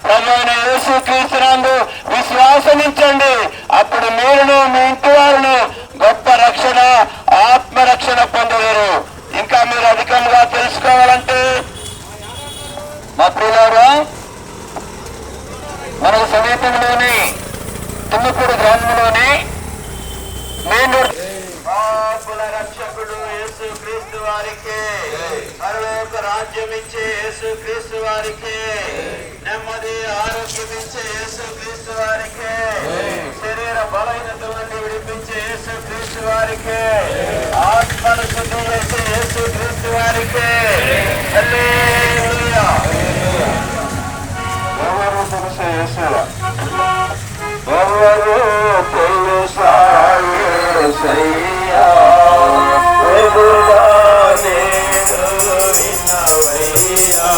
S2: ప్రభువైన యేసు క్రీస్తునందు విశ్వాసమించండి. అప్పుడు మీరును మీ ఇంటి వారును గొప్ప రక్షణ, ఆత్మరక్షణ పొందలేరు. ఇంకా మీరు అధికంగా తెలుసుకోవాలంటే మా ప్రియులారా, మనకు సమీపంలోని తుమ్మపూడి గ్రామంలోని మెయిన్ రోడ్ పాపుల రక్షకుడు యేసు క్రీస్తు వారికి, పరలోక రాజ్యం ఇచ్చే యేసు క్రీస్తు వారికి, నెమ్మది ఆరోగ్యం ఇచ్చే యేసు క్రీస్తు వారికి, శరీర బలహీనతల నుండి విడిపించే యేసు క్రీస్తు వారికి, ఆత్మను శుద్ధి చేసే యేసు క్రీస్తు వారికి. హల్లెలూయా. ఎవరు తెలుసా యేసులా? ఎవరు తెలుసా యేసయ్యా? ఎదుగా నేను విన్నవయ్యా.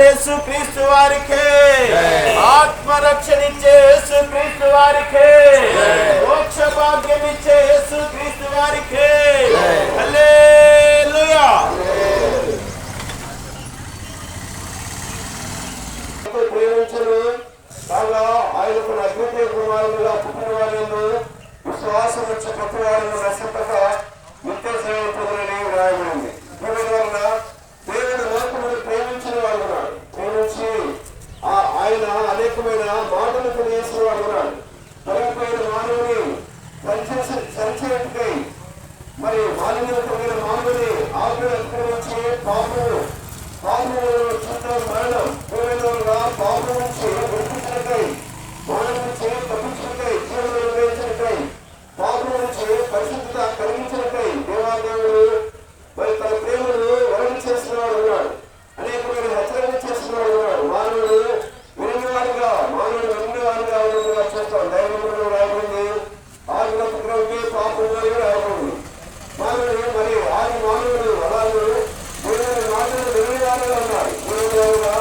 S2: యేసు క్రీస్తు వారికి, ఆత్మరక్షణించే యేసు క్రీస్తు వారికి, మోక్ష భాగ్యం ఇచ్చే యేసు క్రీస్తు వారికి. హల్లెలూయా. హల్లెలూయా.
S5: ప్రేమించను కాగా ఆయనకు అద్వితీయ కుమారులుగా పుట్టిన వారిని విశ్వాసం వచ్చి కొత్త వారిని నశింపక నిత్య సేవ పొందని రాయబడింది. దీని వలన దేవుడు లోకమును ప్రేమించిన వాడు ఉన్నాడు. ప్రేమించి ఆయన అనేకమైన మాటలు తెలియజేసిన వాడు ఉన్నాడు. తొలగిపోయిన మానవుని సంచరికై మరి మాలిన్యం కలిగిన మానవుని ఆజ్ఞ అతిక్రమించి పాపము చుట్టూ మరణం పూర్వగా పాపం నుంచి విడిపించటకై మరణం నుంచి తప్పించటకై జీవనం నిర్వహించటకై పాపం నుంచి పరిశుద్ధత కలిగించటకై దేవాదేవుడు మరి తన ప్రేమను వరణ చేసిన వాడు ఉన్నాడు. అనేకమైన హెచ్చరిక చేసిన వాడు ఉన్నాడు. మానవుడు వినివాడుగా ఉన్నట్టుగా చూస్తాం. దైవంలో రాయబడింది, ఆజ్ఞ అతిక్రమించి పాపంలో రాయబడింది. మానవుడు మరి ఆది మానవుడు అలాగే దేవుని మాటలు వినివాడుగా ఉన్నాడు. దేవుడుగా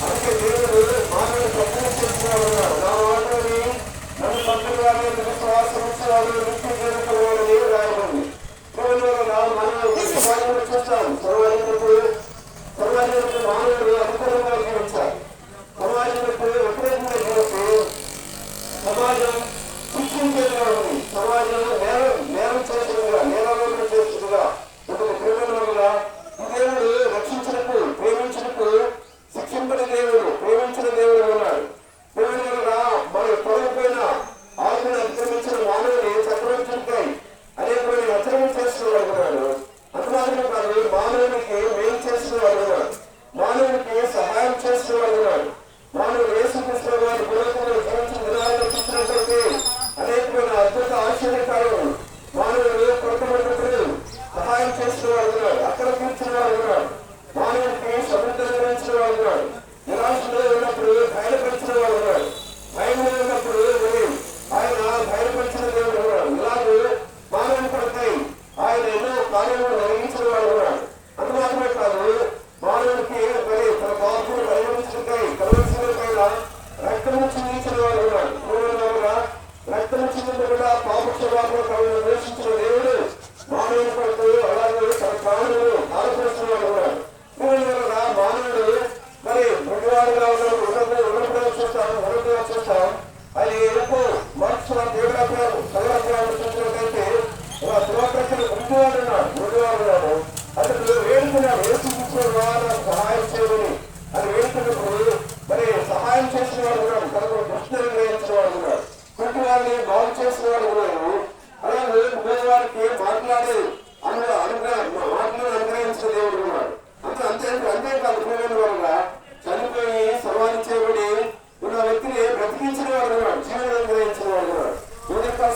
S5: అందుకే దేవుడు మానవుడు ప్రకటన చేస్తున్నాడు. నా మాటని నన్ను పంపిన వారిని విశ్వాసం ఉంచేవాడు నిత్య జీవితంలోని రాయబడింది. దేవుడుగా మనం సమాజంలో చూస్తాం. సమాజంలో మానవుడు అనుకూలంగా జీవించాలి. సమాజంలో వ్యతిరేకంగా జీవిస్తే సమాజం శిక్షించేదిగా ఉంది. సమాజం నేరం చేసేదిగా, నేరాలను చేసేదిగా ఉంటుంది. క్రిమినల్గా దేవుడు రక్షించటకు, ప్రేమించటకు శిక్షింపని దేవుడు, ప్రేమించిన దేవుడు ఉన్నాడు. క్రిమినల్గా మరి తొలగిపోయిన ఆజ్ఞను అతిక్రమించిన మానవుని చక్రవర్తికై అనేకమైన హెచ్చరికలు చేసిన వాడు ఉన్నాడు. అంత మాత్రమే కాదు, మానవునికి మేలు చేసిన వాడు ఉన్నాడు. మానవునికి సహాయం చేసిన వాడు ఉన్నాడు. మానవుడు యేసుక్రీస్తు వారి గుణంలో జీవించిన దినాలను చూసినట్లయితే అనేకమైన అద్భుత ఆశ్చర్యకారులు మానవుడు కొరతబడినప్పుడు సహాయం చేసిన వాడు ఉన్నాడు. అక్కడ తీర్చిన వాడు ఉన్నాడు. మానవుడికి సమృద్ధి నిర్వహించిన వాడు ఉన్నాడు. నిరాశలో ఉన్నప్పుడు బయలుపరిచిన వాడు ఉన్నాడు. భయంలో ఉన్నప్పుడు ఆయన బయలుపరిచిన దేవుడు ఉన్నాడు. ఇలాగే మానవుని కొరకై ఆయన ఎన్నో కార్యములు నిర్వహించిన వాడు ఉన్నాడు. అంత మాత్రమే కాదు, మానవునికి మరి తన పాపను పరిగణించటకై కలవలసిన రక్తము చిందించిన వాడు ఉన్నాడు. రక్తము చిందించకుండా పాప క్షమాపణ కలను ద్వేషించిన దేవుడు మానవుని కొరకు అలాగే తన ప్రాణులు ఆలోచించిన వాడు ఉన్నాడు. మానవుడు మరి మృగవాడుగా ఉన్నప్పుడు చూస్తాం. అది ఎక్కువ మనసు తీవ్రాగ్రహం సర్వాగ్రహాలు చూసినట్లయితే దురాగ్రహలు మృగవాడు ఉన్నాడు. మృగవాడు అతడు వేడుకున్నాడు, యేసుక్రీస్తు ద్వారా సహాయం చేయమని. అది వేడుకున్నప్పుడు మరి సహాయం చేసిన వాడు ఉన్నాడు. తనకు దృష్టిని గ్రహించిన వాడు ఉన్నాడు. కుంటి వారిని బాగు చేసిన వాడు ఉన్నాడు. అలాగే పేదవారికి మాటలు అనుగ్రహించిన దేవుడు ఉన్నాడు. అంతేకాదు ప్రేమైన వల్ల చనిపోయి సమాధి చేయబడి ఉన్న వ్యక్తిని బ్రతికించిన వాడు ఉన్నాడు. జీవనం అనుగ్రహించిన వాడు ఉన్నాడు.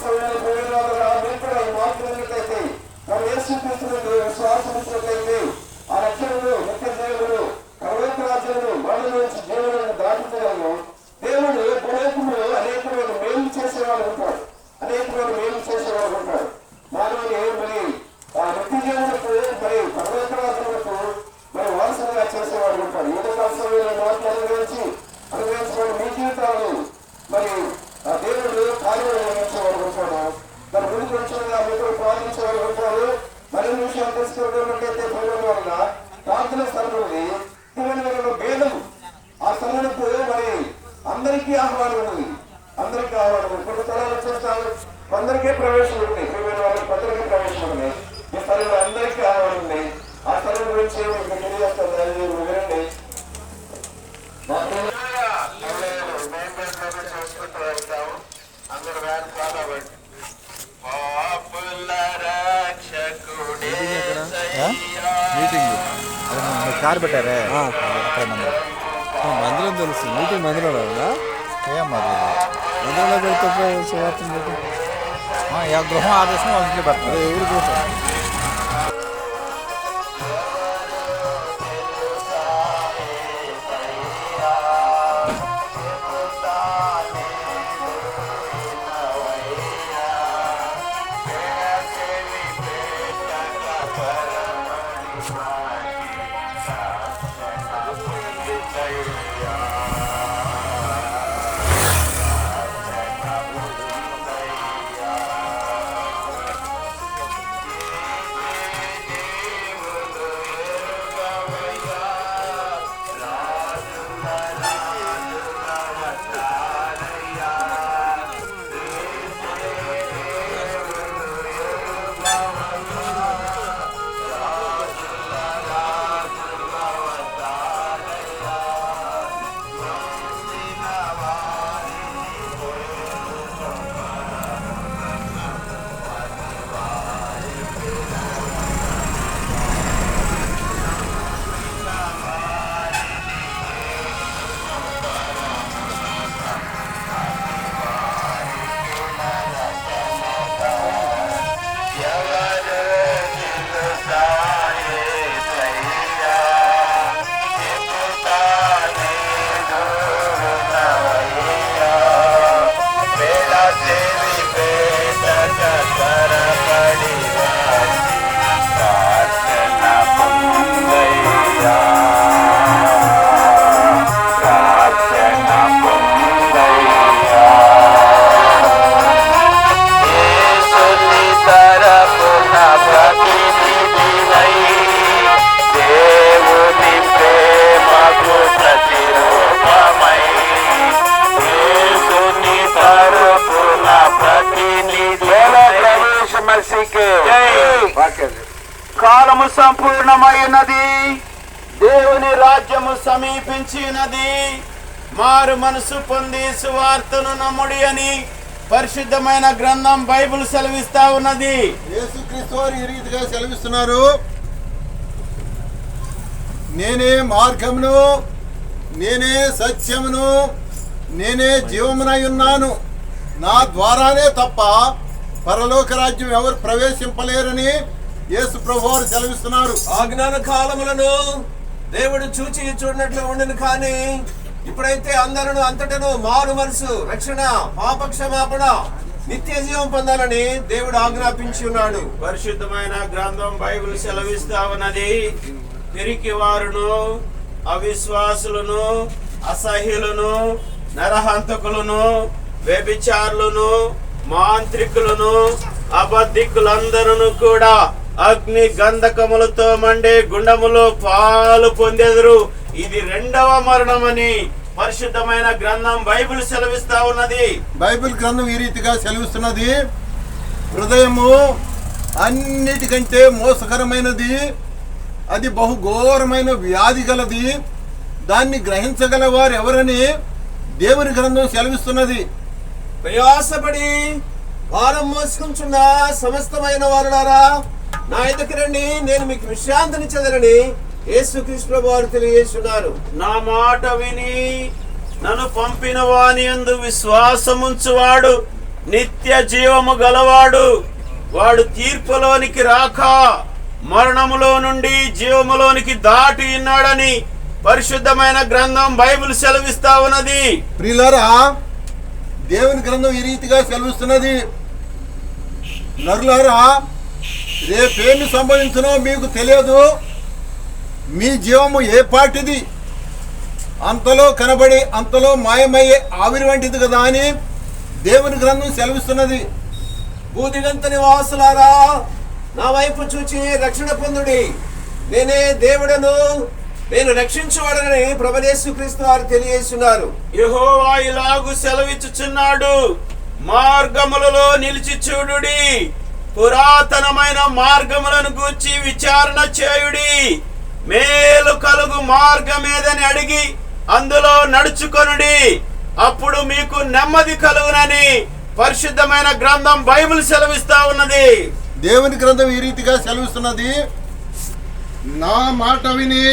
S5: సమయంలో ప్రేమైన వల్ల మీరు కూడా ఈ మాట్లాడినట్లయితే మనం యేసుక్రీస్తునందు విశ్వాసం ఇచ్చినట్లయితే ఆ రక్షణను, నిత్య జీవనను, పరలోక రాజ్యాలను వాళ్ళ నుంచి జీవనాన్ని దాటించగలను. దేవుడు భూలోకంలో అనేకమైన మేలు చేసేవాడు ఉంటాడు. అనేకమైన మేలు చేసేవాడు ఉంటాడు. మానవుని మరి ఆ నిత్య జీవనకు మరి పరలోక రాజ్యాలకు మరి వారసులుగా చేసేవాడు ఉంటాడు. యువకాల సమయంలో అనుగ్రహించబడి మీ జీవితాలు మరి ఆ దేవుడు కార్యం నిర్వహించేవాడు ఉంటాడు. మరి ముందు వచ్చినగా మీకు ప్రార్థించేవాడు ఉంటారు. మరిన్ని విషయాలు తెలుసుకోవడానికైతే ప్రేమ వల్ల ప్రార్థన స్థలం ఉంది. భేదం ఆ స్థలంకు మరి అందరికీ ఆహ్వానం ఉంది. కొన్ని స్థలాలు చూస్తాం, కొందరికీ ప్రవేశం ఉంది. ప్రేమైన వాళ్ళకి కొందరికీ ప్రవేశం ఉంది. ఈ స్థలంలో అందరికీ ఆహ్వానం ఉంది. ఆ స్థలం గురించి మీకు తెలియజేస్తాను. వినండి. చూసుకుంటూ వెళ్తాము. అందరూ వ్యాన్ ఫాలో అవ్వండి.
S3: మీటింగ్ కారు పెట్టారే
S6: మందిరం తెలుసు. మీటింగ్ మందిరంలో
S3: ఏం మరి
S6: మందిరంలో పెడితే సువార్త మీటింగ్
S3: గృహం ఆదేశం వాళ్ళ ఇంట్లో పెడతారు.
S6: ఎవరు కోసం
S2: సంపూర్ణమైనది. దేవుని రాజ్యము సమీపించినది. మారు మనసు పొంది సువార్తను నమ్ముడి అని పరిశుద్ధమైన గ్రంథం బైబిల్ సెలవిస్తా ఉన్నది.
S1: యేసుక్రీస్తు వారు ఈ రీతిగా సెలవిస్తున్నారు, నేనే మార్గమును, నేనే సత్యమును, నేనే జీవమునై ఉన్నాను. నా ద్వారానే తప్ప పరలోక రాజ్యం ఎవరు ప్రవేశింపలేరని యేసు ప్రభువారు సెలవిస్తున్నారు.
S7: ఆజ్ఞాన కాలములను దేవుడు చూచి చూడనట్లు ఉండను, కానీ ఇప్పుడైతే అందరూ అంతటను మారు మనసు, రక్షణ, పాప క్షమాపణ, నిత్య జీవం పొందాలని దేవుడు ఆజ్ఞాపించి ఉన్నాడు.
S2: పరిశుద్ధమైన గ్రంథం బైబిల్ సెలవిస్తా ఉన్నది, పిరికి వారును, అవిశ్వాసులను, అసహ్యులను, నరహంతకులను, వ్యభిచారులను, మాంత్రికులను, అబద్ధికులందరూ కూడా అగ్ని గంధకములతో మండే గుండములో పాలు పొందెదరు. ఇది రెండవ మరణమని పరిశుద్ధమైన గ్రంథం బైబిల్ సెలవిస్తా ఉన్నది.
S1: బైబిల్ గ్రంథం ఈ రీతిగా సెలవిస్తున్నది, హృదయము అన్నిటికంటే మోసకరమైనది, అది బహుఘోరమైన వ్యాధి గలది, దాన్ని గ్రహించగల వారు ఎవరని దేవుని గ్రంథం సెలవిస్తున్నది.
S7: ప్రయాసపడి భారం మోసుకుంటున్న సమస్తమైన వారులారా నా ఎదుకు రండి, నేను మీకు విశ్రాంతినిచ్చేదనని యేసుక్రీస్తు వారు తెలియజేస్తున్నారు.
S2: నా మాట విని నన్ను పంపిన వాని యందు విశ్వాసముంచువాడు నిత్య జీవము గలవాడు. వాడు తీర్పులోనికి రాక మరణములో నుండి జీవములోనికి దాటి ఉన్నాడని పరిశుద్ధమైన గ్రంథం బైబిల్ సెలవిస్తా ఉన్నది.
S1: ప్రియులారా, దేవుని గ్రంథం ఈ రీతిగా సెలవిస్తున్నది, నరులారా, రేపేమి సంభవించునో మీకు తెలియదు, మీ జీవము ఏ పాటిది, అంతలో కనబడి అంతలో మాయమయ్యే ఆవిరి వంటిది కదా అని దేవుని గ్రంథం సెలవిస్తున్నది.
S7: భూదిగంత నివాసులారా నా వైపు చూచి రక్షణ పొందుడి, నేనే దేవుడను, నేను రక్షించువాడనని ప్రభువు యేసుక్రీస్తు వారు తెలియజేస్తున్నారు.
S2: యెహోవా ఇలాగు సెలవిచ్చుచున్నాడు, మార్గములలో నిలిచి చూడుడి, పురాతనమైన మార్గములను గూర్చి విచారణ చేయుడి, మేలు కలుగు మార్గమేదని అడిగి అందులో నడుచుకొనుడి, అప్పుడు మీకు నెమ్మది కలుగునని పరిశుద్ధమైన గ్రంథం బైబిల్ సెలవిస్తా ఉన్నది.
S1: దేవుని గ్రంథం ఈ రీతిగా సెలవిస్తున్నది, నా మాట విని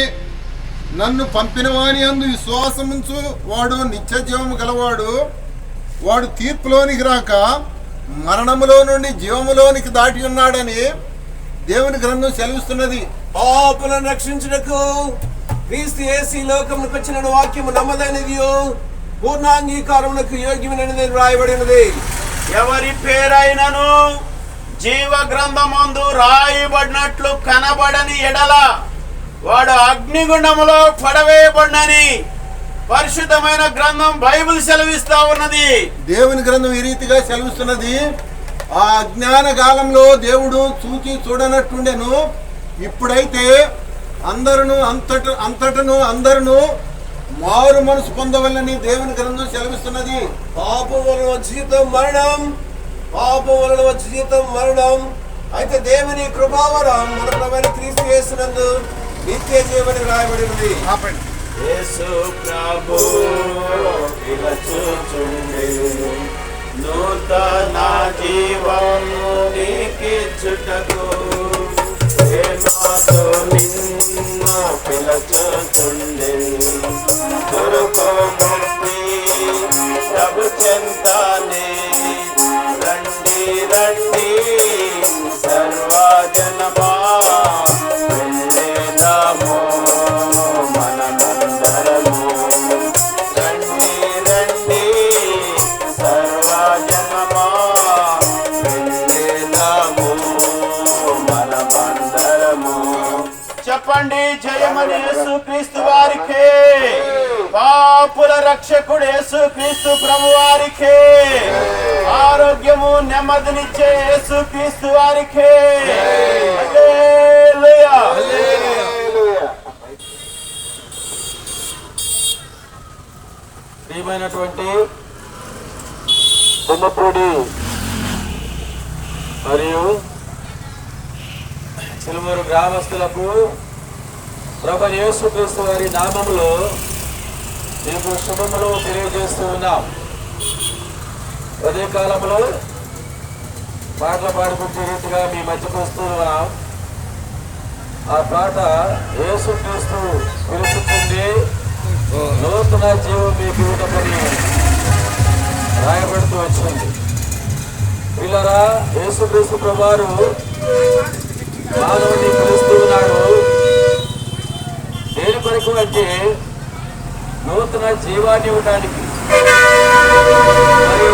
S1: నన్ను పంపిన వాని యందు విశ్వాసముంచు వాడు నిత్య జీవము గలవాడు. వాడు తీర్పులోనికి రాక మరణములో నుండి జీవములోనికి దాటి ఉన్నాడని దేవుని గ్రంథం సెలవిస్తున్నది.
S7: పాపులను రక్షించుటకు క్రీస్తు యేసు ఈ లోకమునకు వచ్చిన వాక్యము నమ్మదైనదియో పూర్ణాంగీకారమునకు యోగ్యమైనది రాయబడినది.
S2: ఎవరి పేరైనను జీవ గ్రంథమందు రాయబడినట్లు కనబడని ఎడల వాడు అగ్నిగుండములో పడవేయబడినని పరిశుద్ధమైన గ్రంథం బైబిల్ సెలవిస్తా ఉన్నది.
S1: దేవుని గ్రంథం ఈ రీతిగా సెలవిస్తున్నది, ఆ అజ్ఞాన కాలంలో దేవుడు చూచి చూడనట్టుండెను, ఇప్పుడైతే అందరూ మారు మనసు పొందవలని దేవుని గ్రంథం సెలవిస్తున్నది.
S7: పాపం వలన వచ్చే జీతం మరణం, పాపం వలన వచ్చే జీతం మరణం, అయితే దేవుని కృపావరం మన ప్రభువైన క్రీస్తు యేసునందు నిత్య జీవని రాయబడినది.
S2: యేసు ప్రభు పిలుచుచుండే నూతన జీవము నీకిచ్చుటకు ప్రేమతో నిన్ను పిలుచుచుండే దొరకు ముక్తి ప్రభు చెంతనే రండి రండి సర్వజనమా వెళ్ళేదాము మనమందరము రండి రండి సర్వజనమా వెళ్ళేదాము మనమందరము. చెప్పండి జయమని యేసుక్రీస్తు వారికే, పాపుల రక్షకుడు యేసుక్రీస్తు ప్రభు వారికే, ఆరోగ్యము నెమ్మదినిచ్చే యేసుక్రీస్తు వారికే. హల్లెలూయా. ప్రియమైనటువంటి దుమ్మపూడి మరియు
S4: సిలువూరు గ్రామస్తులకు ప్రభు యేసుక్రీస్తు వారి నామములో మీకు శుభములు తెలియజేస్తూ ఉన్నాం. అదే కాలంలో పాటలు పాడుకుంటే రీతిగా మీ మధ్యకు వస్తూ ఉన్నాం. ఆ పాట యేసుక్రీస్తు పిలుపుతుంది నూతన జీవం మీకు ఇవ్వటమని రాయబడుతూ వచ్చింది. పిల్లరా, యేసుక్రీస్తు ప్రభువారు మానవుని పిలుస్తూ ఉన్నాడు. దేని కొరకు అంటే నూతన జీవాన్ని ఇవ్వడానికి. మరి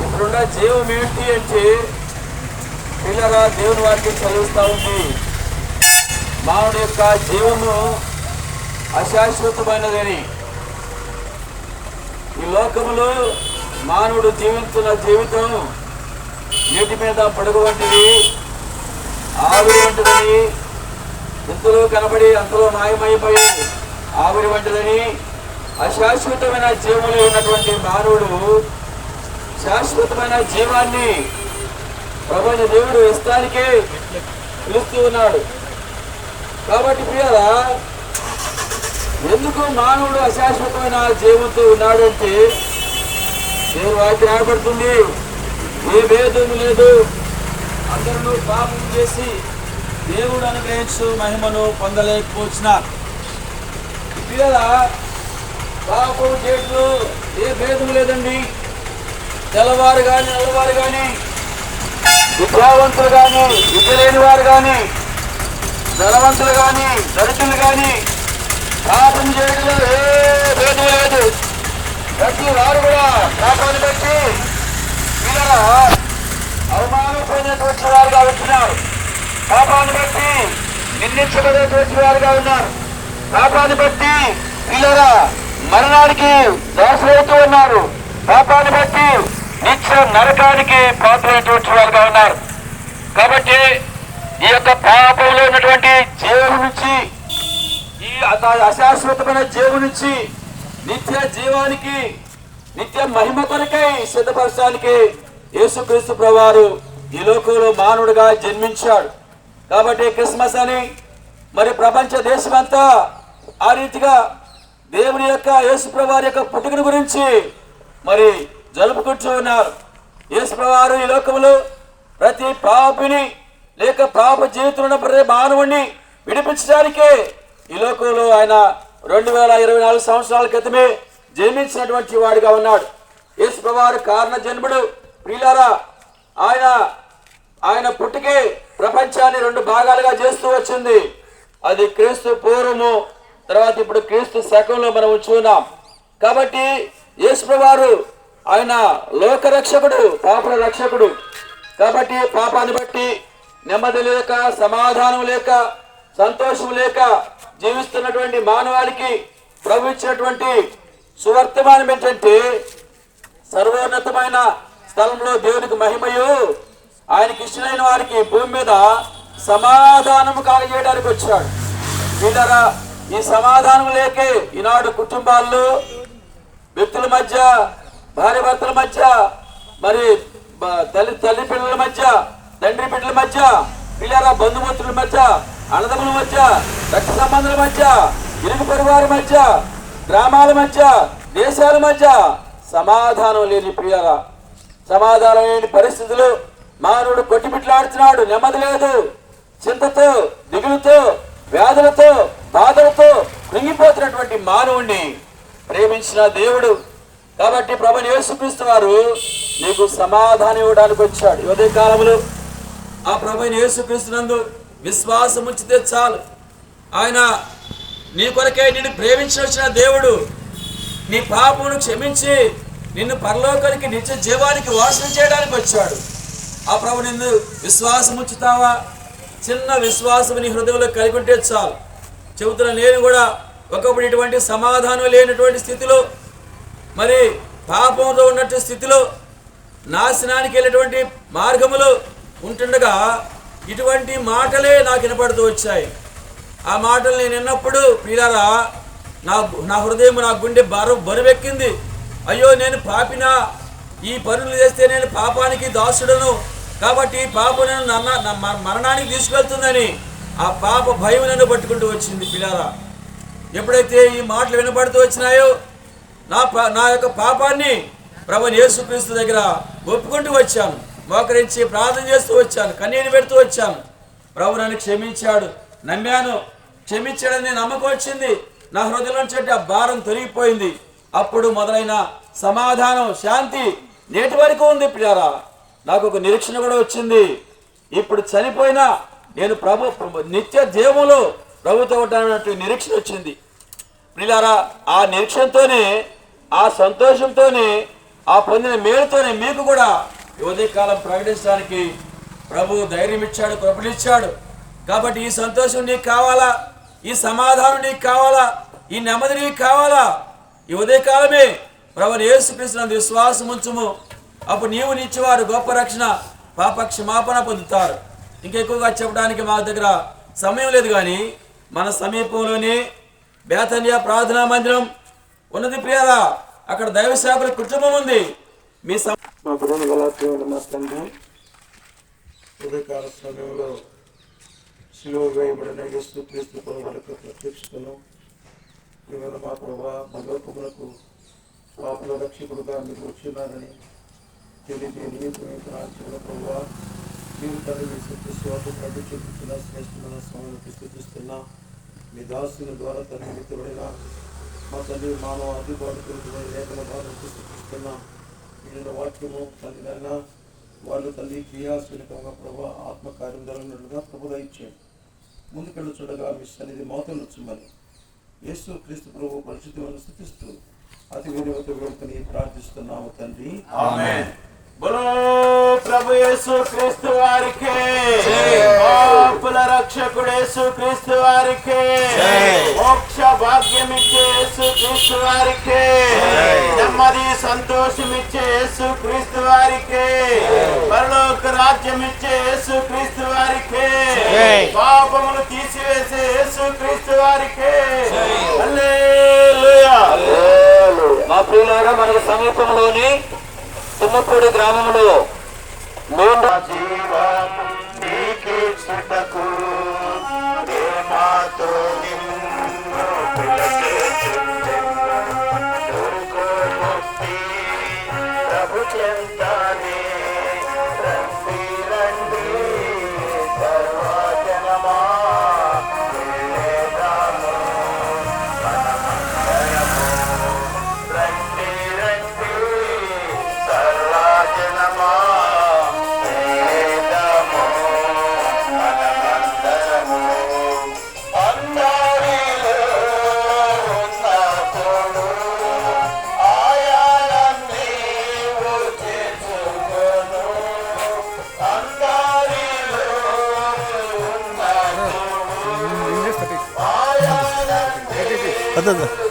S4: ఇప్పుడున్న జీవం ఏంటి అంటే పిల్లరా, దేవుని వాక్యం చదివిస్తూ ఉంది. మానవుడి యొక్క జీవము అశాశ్వతమైనదని. ఈ లోకములో మానవుడు జీవిస్తున్న జీవితం నీటి మీద పడుగు వంటిది, ఆవిరి వంటిదని, ఇంతలో కనబడి అంతలో మాయమైపోయి ఆవిరి వంటిదని. అశాశ్వతమైన జీవంలో ఉన్నటువంటి మానవుడు శాశ్వతమైన జీవాన్ని ప్రభువైన దేవుడు ఇస్తానికే పిలుస్తూ ఉన్నాడు. కాబట్టి ప్రియులారా, ఎందుకు మానవుడు అశాశ్వతమైన జీవంతో ఉన్నాడు అంటే దేవుని వాక్యం రాయబడుతుంది, ఏ భేదము లేదు, అందరూ పాపం చేసి దేవుడు అనుగ్రహించు మహిమను పొందలేకపోతున్నారు. ప్రియులారా, పాపం చేయడంలో ఏ భేదము లేదండి. తెల్లవారు కానీ నల్లవారు కానీ, విద్యావంతులు కానీ విద్య లేని వారు కానీ, ధనవంతులు కానీ దరిద్రులు కానీ పాపం చేయడంలో ఏ భేదం లేదు. ప్రతి వారు కూడా పాపాన్ని బట్టి ఇలా అవమానం పొందినటువంటి వారుగా ఉంటున్నారు. పాపాన్ని బట్టి నిందించబడేటువంటి వారుగా ఉన్నారు. పాపాన్ని బట్టి ఇలా మరణానికి దాసులవుతూ ఉన్నారు. పాపాన్ని బట్టి నిత్య నరకానికి పాత్రైనటువంటి వారుగా ఉన్నారు. కాబట్టి ఈ యొక్క పాపంలో ఉన్నటువంటి జీవం నుంచి, ఈ అశాశ్వతమైన జీవం నుంచి నిత్య జీవానికి, నిత్య మహిమ కొరకై సిద్ధపరచడానికి యేసుక్రీస్తు ప్రభువారు ఈ లోకంలో మానవుడిగా జన్మించాడు. కాబట్టి క్రిస్మస్ అని మరి ప్రపంచ దేశమంతా ఆ రీతిగా దేవుని యొక్క యేసు ప్రభువారి యొక్క పుట్టుకను గురించి మరి జరుపుకుంటూ ఉన్నారు. యేసు ప్రభువారు ఈ లోకంలో ప్రతి పాపిని లేక పాప జీవితంలో ప్రతి మానవుడిని విడిపించడానికే ఈ లోకంలో ఆయన 2024 సంవత్సరాల క్రితమే జన్మించినటువంటి వాడిగా ఉన్నాడు. యేసు ప్రభువారు కారణ జన్ముడు. ప్రియులారా, ఆయన పుట్టుకే ప్రపంచాన్ని 2 భాగాలుగా చేస్తూ వచ్చింది. అది క్రీస్తు పూర్వము, తర్వాత ఇప్పుడు క్రీస్తు శకంలో మనం ఉంచుకున్నాం. కాబట్టి యేసు ప్రభువారు ఆయన లోక రక్షకుడు, పాపల రక్షకుడు. కాబట్టి పాపాన్ని బట్టి నెమ్మది లేక, సమాధానం లేక, సంతోషం లేక జీవిస్తున్నటువంటి మానవాళికి ప్రభు ఇచ్చినటువంటి సువర్తమానం ఏంటంటే సర్వోన్నతమైన స్థలంలో దేవునికి మహిమయు, ఆయనకి ఇష్టమైన వారికి భూమి మీద సమాధానము కలగజేయడానికి వచ్చాడు. వీళ్ళరా, ఈ సమాధానం లేకే ఈనాడు కుటుంబాల్లో, వ్యక్తుల మధ్య, భార్య భర్తల మధ్య, మరి తల్లి పిల్లల మధ్య, తండ్రి బిడ్డల మధ్య, పిల్లల బంధుమిత్రుల మధ్య, అన్నదమ్ముల మధ్య, రక్త సంబంధుల మధ్య, ఇరుగు పరివార మధ్య, గ్రామాల మధ్య, దేశాల మధ్య సమాధానం లేని ప్రియాల, సమాధానం లేని పరిస్థితులు. మానవుడు కొట్టిపిట్లాడుతున్నాడు. నెమ్మది లేదు. చింతతో, దిగులుతో, వ్యాధులతో, బాధలతో కృంగిపోతున్నటువంటి మానవుణ్ణి ప్రేమించిన దేవుడు. కాబట్టి ప్రభువైన యేసుక్రీస్తు వారు నీకు సమాధానం ఇవ్వడానికి వచ్చాడు. ఉదయ కాలంలో ఆ ప్రభువైన యేసుక్రీస్తునందు విశ్వాసం ఉంచితే చాలు. ఆయన నీ కొరకే నిన్ను ప్రేమించిన దేవుడు. నీ పాపమును క్షమించి నిన్ను పరలోకానికి నిత్య జీవానికి వాసన చేయడానికి వచ్చాడు. ఆ ప్రభు నిన్ను విశ్వాసం ఉంచుతావా? చిన్న విశ్వాసం నీ హృదయంలో కలిగి ఉంటే చాలు. చెబుతున్న నేను కూడా ఒకప్పుడు ఇటువంటి సమాధానం లేనటువంటి స్థితిలో, మరి పాపంతో ఉన్నట్టు స్థితిలో, నాశనానికి వెళ్ళేటువంటి మార్గములో ఉంటుండగా ఇటువంటి మాటలే నాకు వినపడుతూ వచ్చాయి. ఆ మాటలు నేను విన్నప్పుడు ప్రియులారా, నా హృదయం, నా గుండె బరువెక్కింది. అయ్యో, నేను పాపినా, ఈ పనులు చేస్తే నేను పాపానికి దాసుడను, కాబట్టి పాపం నన్ను మరణానికి తీసుకెళ్తుందని ఆ పాప భయం నన్ను పట్టుకుంటూ వచ్చింది పిల్లారా. ఎప్పుడైతే ఈ మాటలు వినపడుతూ వచ్చినాయో నా యొక్క పాపాన్ని ప్రభువైన యేసుక్రీస్తు దగ్గర ఒప్పుకుంటూ వచ్చాను, మోకరించి ప్రార్థన చేస్తూ వచ్చాను, కన్నీరు పెడుతూ వచ్చాను. ప్రభు నన్ను క్షమించాడు, నమ్మాను, క్షమించాడని నమ్మకం వచ్చింది. నా హృదయంలో చెట్టు ఆ భారం తొలగిపోయింది. అప్పుడు మొదలైన సమాధానం, శాంతి నేటి వరకు ఉంది పిల్లారా. నాకు ఒక నిరీక్షణ కూడా వచ్చింది. ఇప్పుడు చనిపోయినా నేను ప్రభు నిత్య జీవములో ప్రభుతో ఉంటానన్నట్టు నిరీక్షణ వచ్చింది పిల్లారా. ఆ నిరీక్షణతోనే, ఆ సంతోషంతోనే, ఆ పొందిన మేలుతోనే మీకు కూడా ఉదయకాలం ప్రకటించడానికి ప్రభు ధైర్యం ఇచ్చాడు, కృపనిచ్చాడు. కాబట్టి ఈ సంతోషం నీకు కావాలా? ఈ సమాధానం నీకు కావాలా? ఈ నెమ్మది నీకు కావాలా? ఈ ఉదయకాలమే ప్రభువైన యేసుక్రీస్తునందు విశ్వాసం ఉంచుము. అప్పుడు నీవు నిత్యవారు గొప్ప రక్షణ, పాప క్షమాపణ పొందుతారు. ఇంకెక్కువగా చెప్పడానికి మా దగ్గర సమయం లేదు, కానీ మన సమీపంలోనే బేతన్య ప్రార్థనా మందిరం ఉన్నది ప్రియారా. అక్కడ దైవ సేవకుల కుటుంబం ఉంది. మీ
S2: మా గురువుని గలాత్యంలో మా తండ్రి, ఉదయకాల సమయంలో శిలువ వేయబడిన యేసుక్రీస్తు ప్రభువులకు ప్రత్యక్షతను ఇవాళ మా ప్రభా మా లోకములకు పాపల రక్షకుడుగా మీరు వచ్చినారని తెలియజేయని ప్రభావ మీరు తన మీ సత్య స్వాత ప్రభు చూపుతున్న శ్రేష్టమైన స్వామికి స్థుతిస్తున్నా. మీ దాసుల ద్వారా తన మిత్రుడైన మా తల్లి మానవ అధికారులకు లేఖల ద్వారా స్థుతిస్తున్నా. మీరు వాక్యము తల్లిదైనా వాళ్ళు తల్లి క్రియాశీలకంగా ప్రభావ ఆత్మకార్యం జరగనట్లుగా ప్రభు దయచేయండి. ముందుకెళ్ళి చూడగా మీ సన్నిధి మాతను వచ్చమని యేసు క్రీస్తు ప్రభు పరిశుద్ధులను స్థుతిస్తూ అతి వినియోగ వేడుకని ప్రార్థిస్తున్నాము తండ్రి, ఆమేన్.
S7: బోలో ప్రభు యేసు క్రీస్తు వారికి, పాపుల రక్షకుడు యేసు క్రీస్తు వారికి, మోక్ష భాగ్యం ఇచ్చే యేసు క్రీస్తు వారికి, నెమ్మది సంతోషం ఇచ్చే యేసు క్రీస్తు వారికి, పరలోక రాజ్యం ఇచ్చే యేసు క్రీస్తు వారికి, పాపములు తీసివేసే యేసు క్రీస్తు వారికి. హల్లెలూయా.
S4: మా ప్రియులారా, మనకు సమీపంలోని తుమ్మపూడి గ్రామంలో
S6: అదే